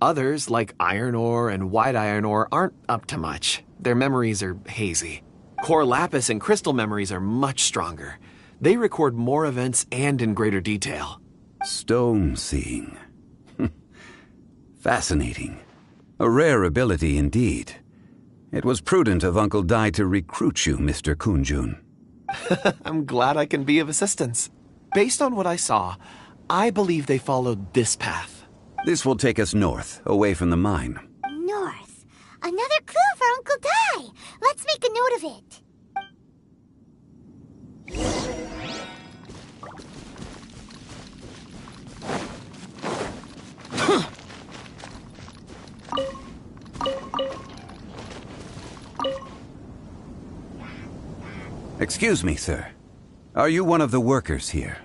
Others, like iron ore and white iron ore, aren't up to much. Their memories are hazy. Core lapis and crystal memories are much stronger. They record more events and in greater detail. Stone seeing. Fascinating. A rare ability indeed. It was prudent of Uncle Dai to recruit you, Mr. Kunjun. I'm glad I can be of assistance. Based on what I saw, I believe they followed this path. This will take us north, away from the mine. North. Another clue for Uncle Dai. Let's make a note of it. Excuse me, sir. Are you one of the workers here?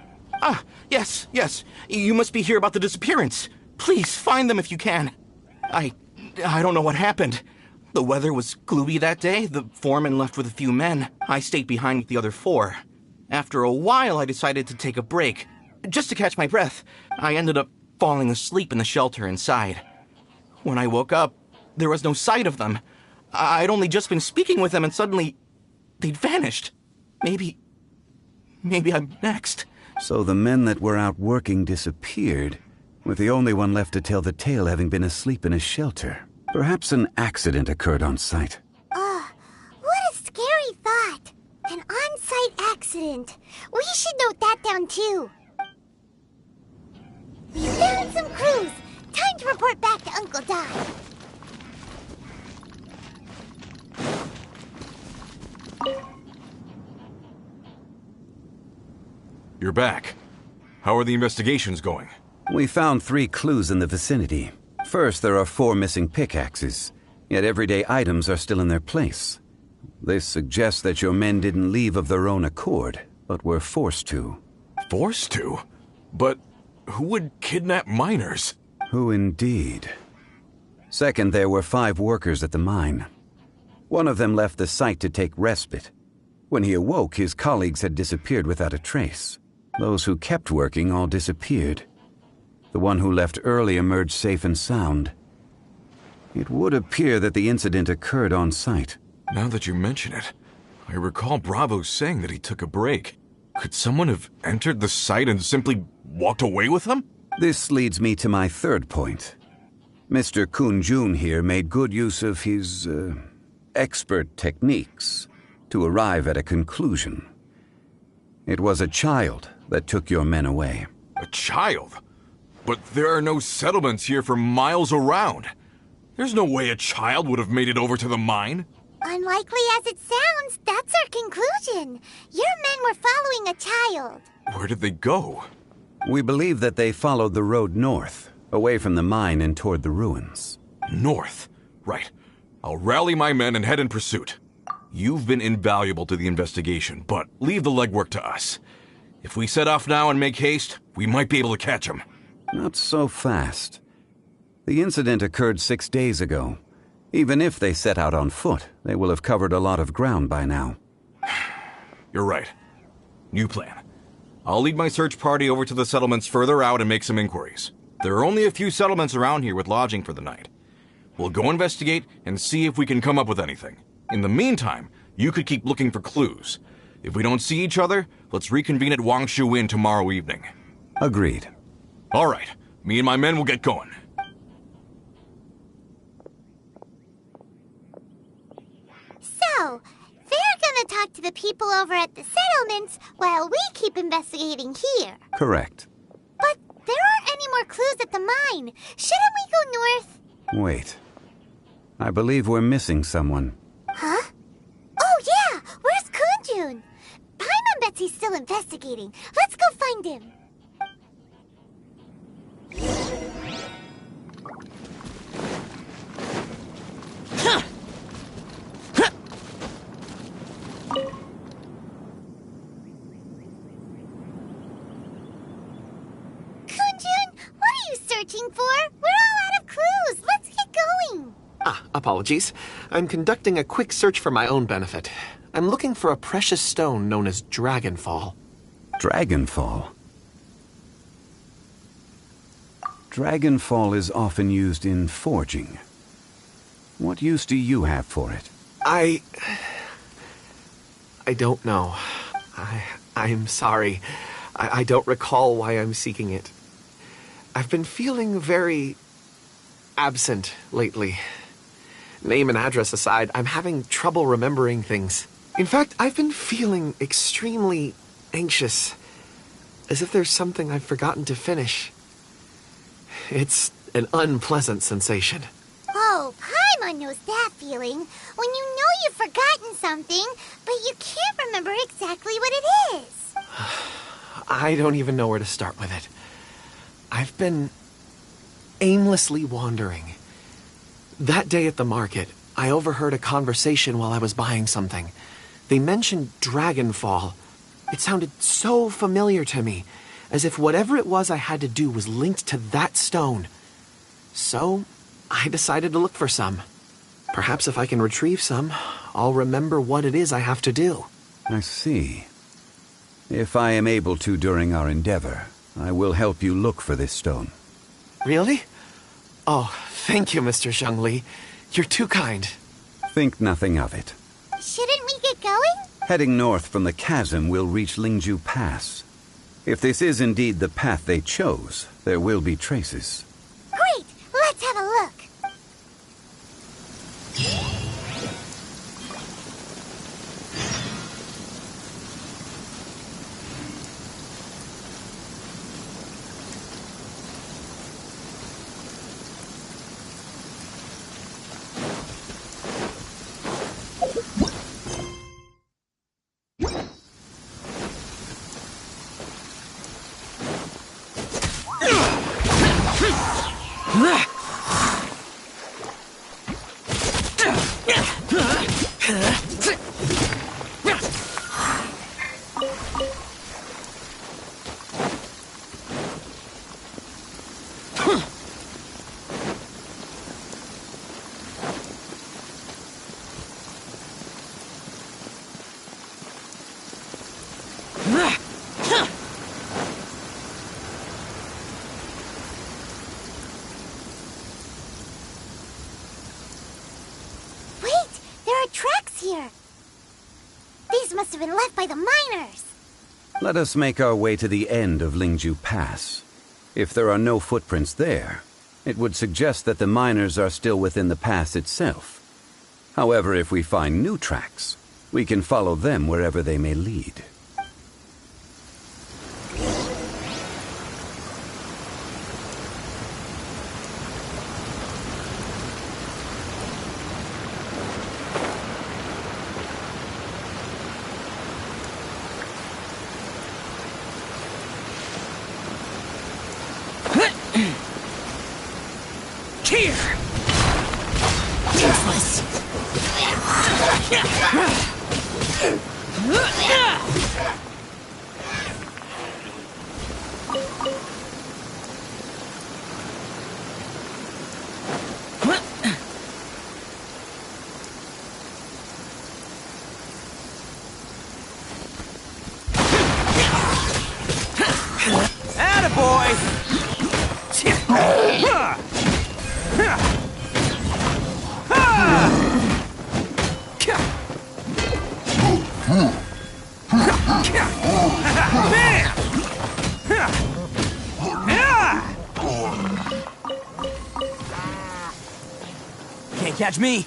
Ah, yes. You must be here about the disappearance. Please, find them if you can. I don't know what happened. The weather was gloomy that day. The foreman left with a few men. I stayed behind with the other 4. After a while, I decided to take a break. Just to catch my breath, I ended up falling asleep in the shelter inside. When I woke up, there was no sight of them. I'd only just been speaking with them and suddenly they'd vanished. Maybe I'm next. So the men that were out working disappeared, with the only one left to tell the tale having been asleep in a shelter. Perhaps an accident occurred on site. What a scary thought. An on-site accident. We should note that down too. We found some clues. Time to report back to Uncle Dai. You're back. How are the investigations going? We found 3 clues in the vicinity. First, there are 4 missing pickaxes, yet everyday items are still in their place. This suggests that your men didn't leave of their own accord, but were forced to. Forced to? But who would kidnap miners? Who indeed? Second, there were 5 workers at the mine. One of them left the site to take respite. When he awoke, his colleagues had disappeared without a trace. Those who kept working all disappeared. The one who left early emerged safe and sound. It would appear that the incident occurred on site. Now that you mention it, I recall Bravo saying that he took a break. Could someone have entered the site and simply walked away with them? This leads me to my third point. Mr. Kunjun here made good use of his, expert techniques to arrive at a conclusion. It was a child that took your men away. A child? But there are no settlements here for miles around. There's no way a child would have made it over to the mine. Unlikely as it sounds, that's our conclusion. Your men were following a child. Where did they go? We believe that they followed the road north, away from the mine and toward the ruins. North? Right. I'll rally my men and head in pursuit. You've been invaluable to the investigation, but leave the legwork to us. If we set off now and make haste, we might be able to catch them. Not so fast. The incident occurred 6 days ago. Even if they set out on foot, they will have covered a lot of ground by now. You're right. New plan. I'll lead my search party over to the settlements further out and make some inquiries. There are only a few settlements around here with lodging for the night. We'll go investigate and see if we can come up with anything. In the meantime, you could keep looking for clues. If we don't see each other, let's reconvene at Wangshu Inn tomorrow evening. Agreed. All right. Me and my men will get going. So, they're gonna talk to the people over at the settlements while we keep investigating here. Correct. But there aren't any more clues at the mine. Shouldn't we go north? Wait. I believe we're missing someone. Huh? Oh, he's still investigating. Let's go find him. Kunjun, what are you searching for? We're all out of clues. Let's get going. Apologies. I'm conducting a quick search for my own benefit. I'm looking for a precious stone known as Dragonfall. Dragonfall? Dragonfall is often used in forging. What use do you have for it? I don't know. I'm sorry. I don't recall why I'm seeking it. I've been feeling very absent lately. Name and address aside, I'm having trouble remembering things. In fact, I've been feeling extremely anxious, as if there's something I've forgotten to finish. It's an unpleasant sensation. Oh, Paimon knows that feeling. When you know you've forgotten something, but you can't remember exactly what it is. I don't even know where to start with it. I've been aimlessly wandering. That day at the market, I overheard a conversation while I was buying something. They mentioned Dragonfall. It sounded so familiar to me, as if whatever it was I had to do was linked to that stone. So, I decided to look for some. Perhaps if I can retrieve some, I'll remember what it is I have to do. I see. If I am able to during our endeavor, I will help you look for this stone. Really? Oh, thank you, Mr. Zhongli. You're too kind. Think nothing of it. Shouldn't we get going? Heading north from the chasm, we'll reach Lingju Pass. If this is indeed the path they chose, there will be traces. Great! Let's have a look. These must have been left by the miners. Let us make our way to the end of Lingju Pass. If there are no footprints there, it would suggest that the miners are still within the pass itself. However, if we find new tracks, we can follow them wherever they may lead. Here! Useless! Attaboy! Can't catch me.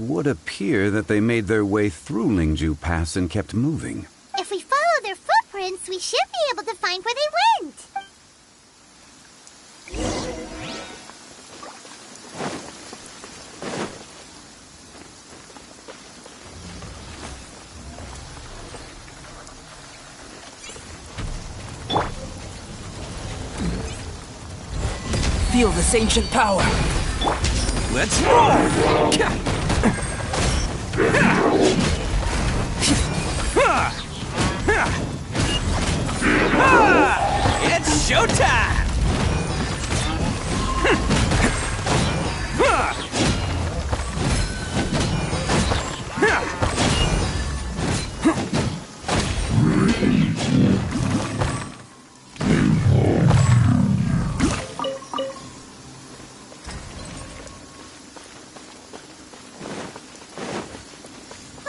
would appear that they made their way through Lingju Pass and kept moving. If we follow their footprints, we should be able to find where they went. Feel this ancient power. Let's roll! It's showtime!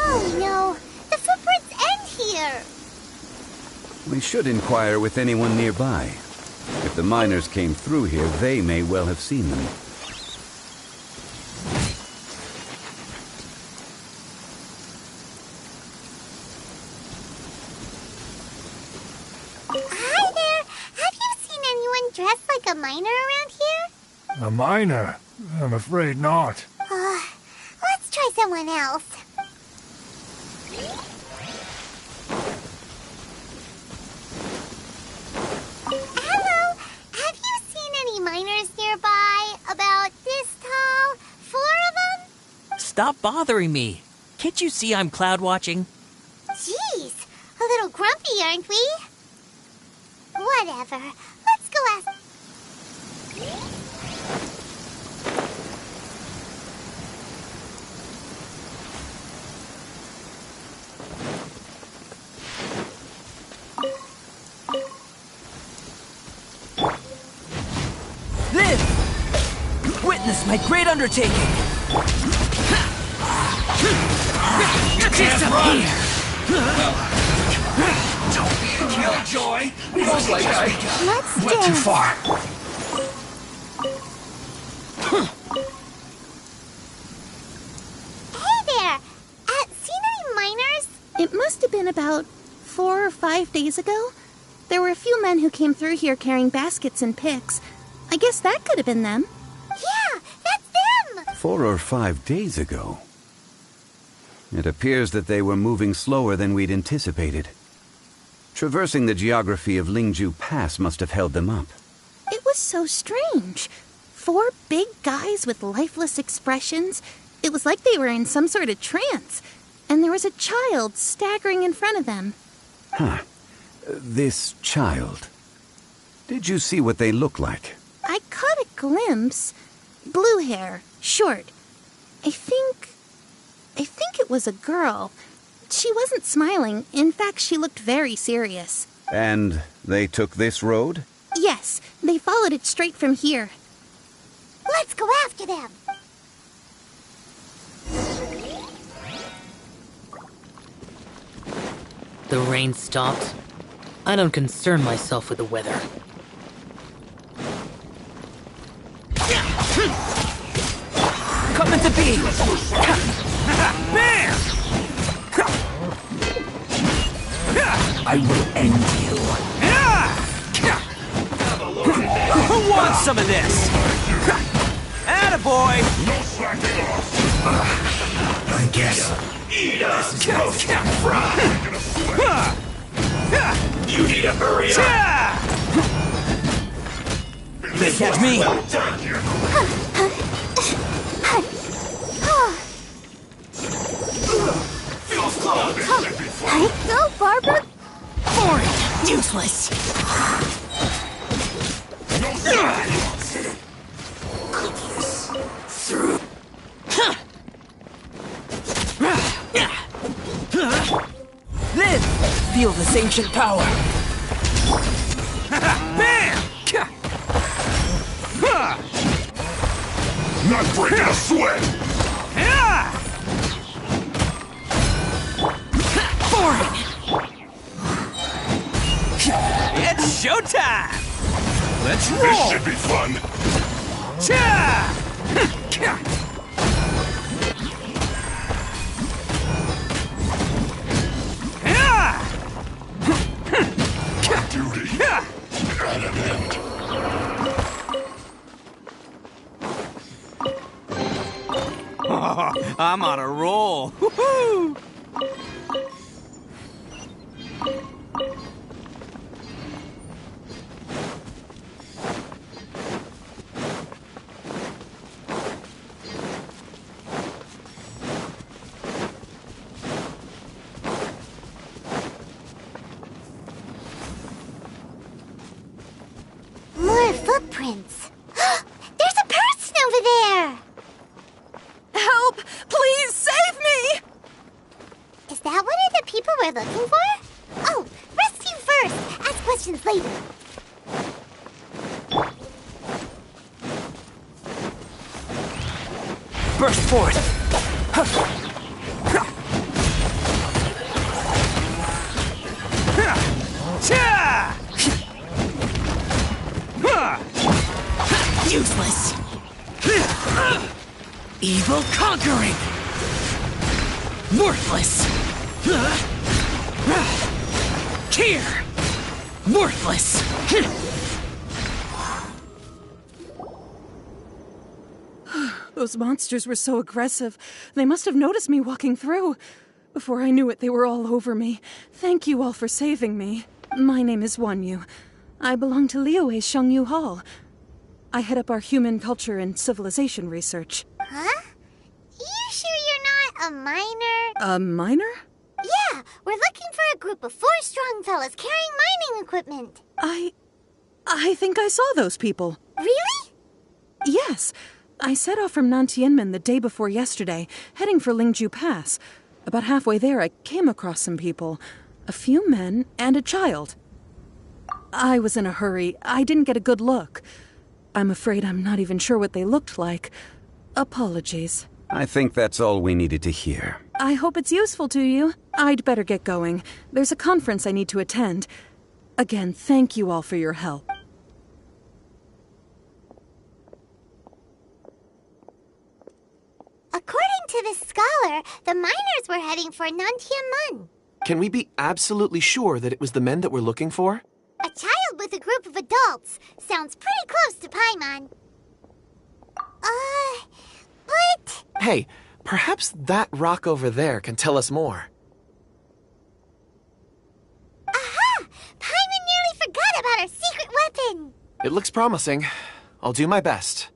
Oh no, the footprints end here. We should inquire with anyone nearby. If the miners came through here, they may well have seen them. Hi there. Have you seen anyone dressed like a miner around here? A miner? I'm afraid not. Let's try someone else. Hello. Have you seen any miners nearby? About this tall? 4 of them? Stop bothering me. Can't you see I'm cloud watching? Jeez, a little grumpy, aren't we? Whatever. Let's go ask. Live! Witness my great undertaking! Disappear! Don't be a killjoy. Looks like Let's went too dance. far. Hey there! Seen any miners? It must have been about 4 or 5 days ago. There were a few men who came through here carrying baskets and picks. I guess that could have been them. Yeah, that's them! 4 or 5 days ago. It appears that they were moving slower than we'd anticipated. Traversing the geography of Lingju Pass must have held them up. It was so strange. 4 big guys with lifeless expressions. It was like they were in some sort of trance. And there was a child staggering in front of them. Huh. This child. Did you see what they look like? I caught a glimpse. Blue hair, short. I think it was a girl. She wasn't smiling. In fact, she looked very serious. And they took this road? Yes, they followed it straight from here. Let's go after them! The rain stopped. I don't concern myself with the weather. Coming to be! Bam! I will end you. Who wants some of this? Attaboy! I guess this is roasted fried. You need to hurry up. They catch me. Well done. Feels close. Go, Barbara! Boring! Useless! Through. Live! Feel this ancient power! Bam! Not breaking a sweat! Boring! It's showtime! Let's This roll! should be fun! I'm on a roll. Woohoo! More footprints. There's a person over there! Help! Please save me! Is that one of the people we're looking for? Oh, rescue first! Ask questions later. Burst forth. Useless! Evil conquering! Worthless! Here! Worthless! Those monsters were so aggressive. They must have noticed me walking through. Before I knew it, they were all over me. Thank you all for saving me. My name is Wanyu. I belong to Liyue's Shengyu Hall. I head up our human culture and civilization research. Huh? You sure you're not a miner? A miner? Yeah, we're looking for a group of 4 strong fellas carrying mining equipment. I think I saw those people. Really? Yes. I set off from Nantianmen the day before yesterday, heading for Lingju Pass. About halfway there, I came across some people. A few men and a child. I was in a hurry. I didn't get a good look. I'm afraid I'm not even sure what they looked like. Apologies. I think that's all we needed to hear. I hope it's useful to you. I'd better get going. There's a conference I need to attend. Again, thank you all for your help. According to this scholar, the miners were heading for Nantianmen. Can we be absolutely sure that it was the men that we're looking for? A child with a group of adults. Sounds pretty close to Paimon. But... Hey, perhaps that rock over there can tell us more. Aha! Paimon nearly forgot about our secret weapon! It looks promising. I'll do my best.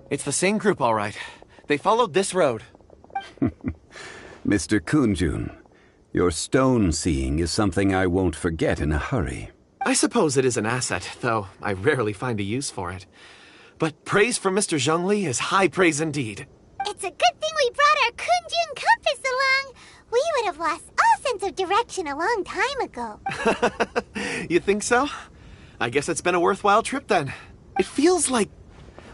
It's the same group, all right. They followed this road. Mr. Kunjun, your stone seeing is something I won't forget in a hurry. I suppose it is an asset, though I rarely find a use for it. But praise from Mr. Zhongli is high praise indeed. It's a good thing we brought our Kunjun compass along. We would have lost all sense of direction a long time ago. You think so? I guess it's been a worthwhile trip then. It feels like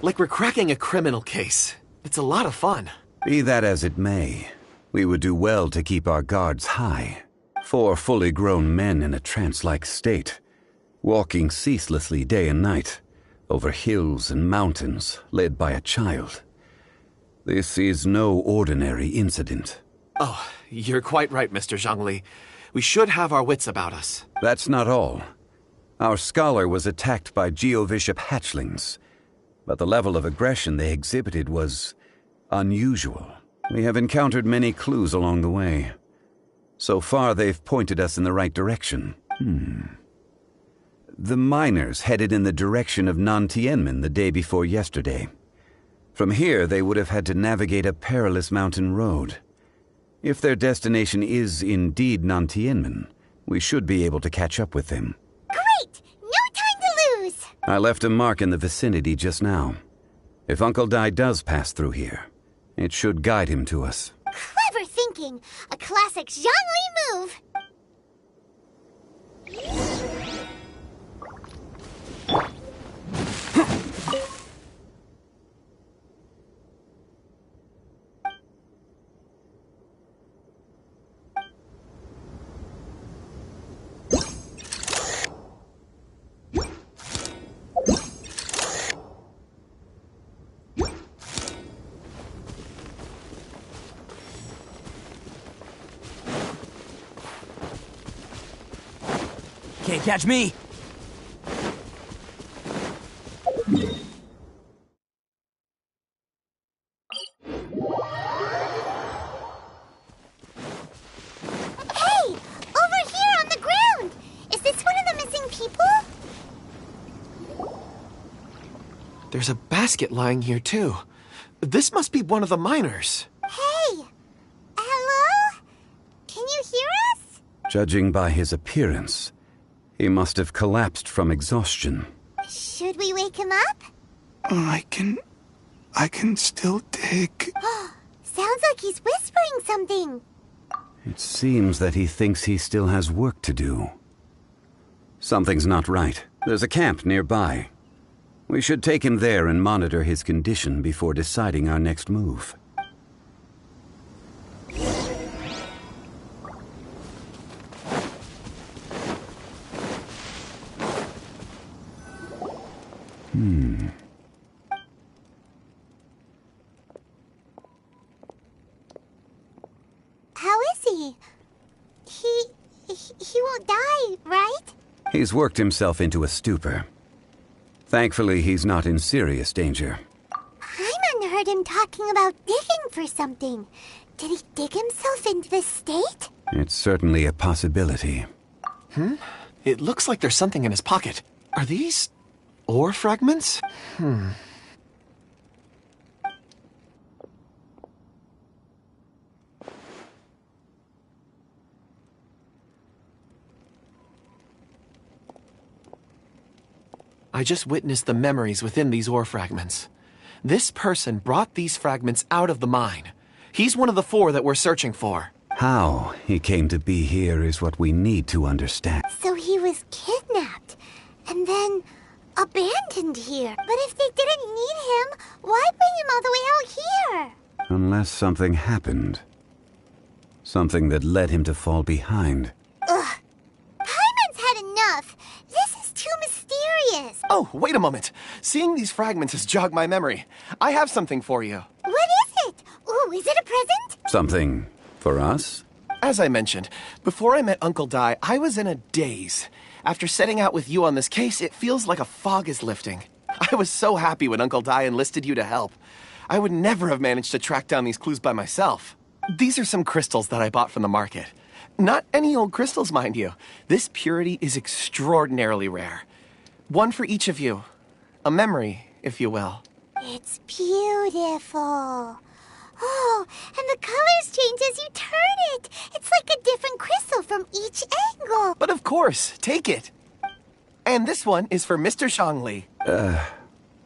we're cracking a criminal case. It's a lot of fun. Be that as it may, we would do well to keep our guards high. 4 fully grown men in a trance-like state, walking ceaselessly day and night, over hills and mountains, led by a child. This is no ordinary incident. Oh, you're quite right, Mr. Zhongli. We should have our wits about us. That's not all. Our scholar was attacked by Geovishap hatchlings, but the level of aggression they exhibited was unusual. We have encountered many clues along the way. So far, they've pointed us in the right direction. The miners headed in the direction of Nantianmen the day before yesterday. From here, they would have had to navigate a perilous mountain road. If their destination is indeed Nantianmen, we should be able to catch up with them. Great! No time to lose! I left a mark in the vicinity just now. If Uncle Dai does pass through here, it should guide him to us. Clever thinking! A classic Zhongli move! catch me. Hey! Over here on the ground! Is this one of the missing people? There's a basket lying here, too. This must be one of the miners. Hey! Hello? Can you hear us? Judging by his appearance, he must have collapsed from exhaustion. Should we wake him up? I can still dig. Sounds like he's whispering something. It seems that he thinks he still has work to do. Something's not right. There's a camp nearby. We should take him there and monitor his condition before deciding our next move. How is he? He won't die, right? He's worked himself into a stupor. Thankfully, he's not in serious danger. Paimon heard him talking about digging for something. Did he dig himself into this state? It's certainly a possibility. It looks like there's something in his pocket. Are these ore fragments? I just witnessed the memories within these ore fragments. This person brought these fragments out of the mine. He's one of the 4 that we're searching for. How he came to be here is what we need to understand. So he was kidnapped and then abandoned here. But if they didn't need him, why bring him all the way out here? Unless something happened. Something that led him to fall behind. Ugh. Paimon's had enough. This is too mysterious. Oh, wait a moment. Seeing these fragments has jogged my memory. I have something for you. What is it? Ooh, is it a present? Something for us? As I mentioned, before I met Uncle Dai, I was in a daze. After setting out with you on this case, it feels like a fog is lifting. I was so happy when Uncle Dai enlisted you to help. I would never have managed to track down these clues by myself. These are some crystals that I bought from the market. Not any old crystals, mind you. This purity is extraordinarily rare. One for each of you. A memory, if you will. It's beautiful. Oh, and the colors change as you turn it. It's like a different crystal from each angle. But of course, take it. And this one is for Mr. Shangli.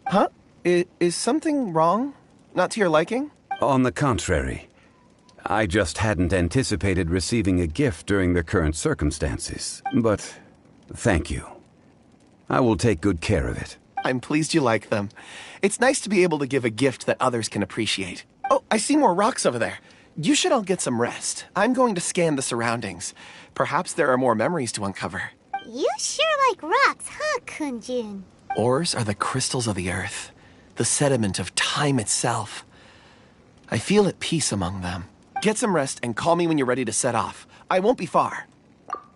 Huh? Is something wrong? Not to your liking? On the contrary. I just hadn't anticipated receiving a gift during the current circumstances. But thank you. I will take good care of it. I'm pleased you like them. It's nice to be able to give a gift that others can appreciate. Oh, I see more rocks over there. You should all get some rest. I'm going to scan the surroundings. Perhaps there are more memories to uncover. You sure like rocks, huh, Kunjun? Ores are the crystals of the earth, the sediment of time itself. I feel at peace among them. Get some rest and call me when you're ready to set off. I won't be far.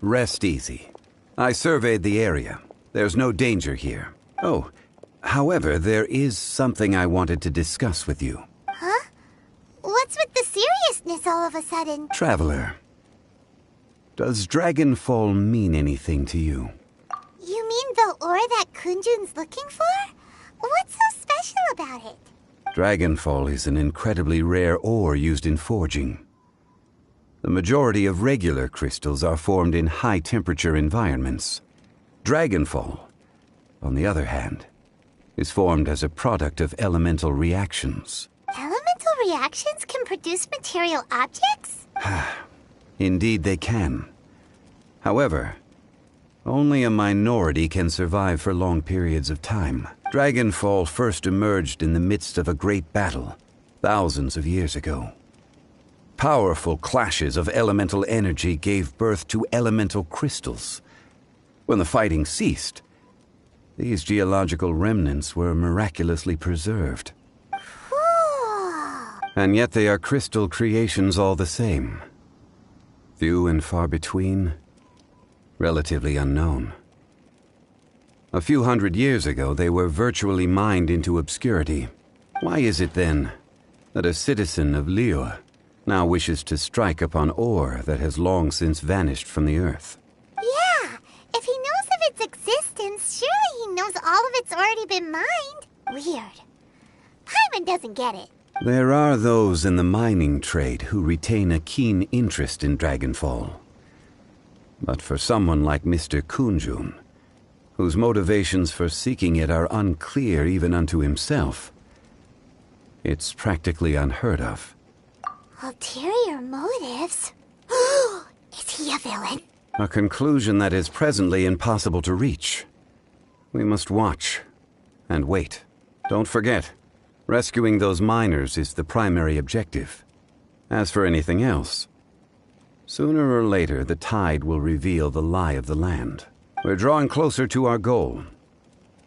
Rest easy. I surveyed the area. There's no danger here. Oh, however, there is something I wanted to discuss with you. Huh? What's with the seriousness all of a sudden? Traveler, does Dragonfall mean anything to you? You mean the ore that Kunjun's looking for? What's so special about it? Dragonfall is an incredibly rare ore used in forging. The majority of regular crystals are formed in high-temperature environments. Dragonfall, on the other hand, is formed as a product of elemental reactions. Elemental reactions can produce material objects? Indeed they can. However, only a minority can survive for long periods of time. Dragonfall first emerged in the midst of a great battle, thousands of years ago. Powerful clashes of elemental energy gave birth to elemental crystals. When the fighting ceased, these geological remnants were miraculously preserved. Cool. And yet they are crystal creations all the same. Few and far between, relatively unknown. A few hundred years ago, they were virtually mined into obscurity. Why is it, then, that a citizen of Liyue now wishes to strike upon ore that has long since vanished from the earth? Yeah, if he knows of its existence, surely he knows all of it's already been mined. Weird. Paimon doesn't get it. There are those in the mining trade who retain a keen interest in Dragonfall. But for someone like Mr. Kunjun, whose motivations for seeking it are unclear even unto himself, it's practically unheard of. Ulterior motives? Is he a villain? A conclusion that is presently impossible to reach. We must watch and wait. Don't forget, rescuing those miners is the primary objective. As for anything else, sooner or later the tide will reveal the lie of the land. We're drawing closer to our goal.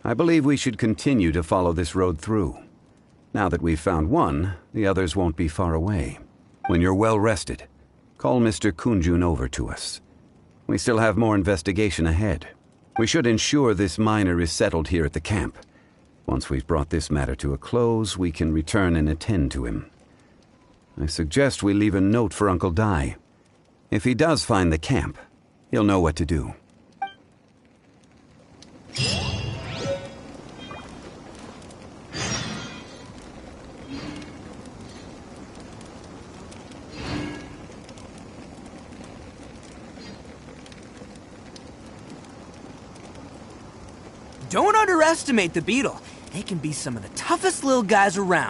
I believe we should continue to follow this road through. Now that we've found one, the others won't be far away. When you're well rested, call Mr. Kunjun over to us. We still have more investigation ahead. We should ensure this miner is settled here at the camp. Once we've brought this matter to a close, we can return and attend to him. I suggest we leave a note for Uncle Dai. If he does find the camp, he'll know what to do. Don't underestimate the beetle. They can be some of the toughest little guys around.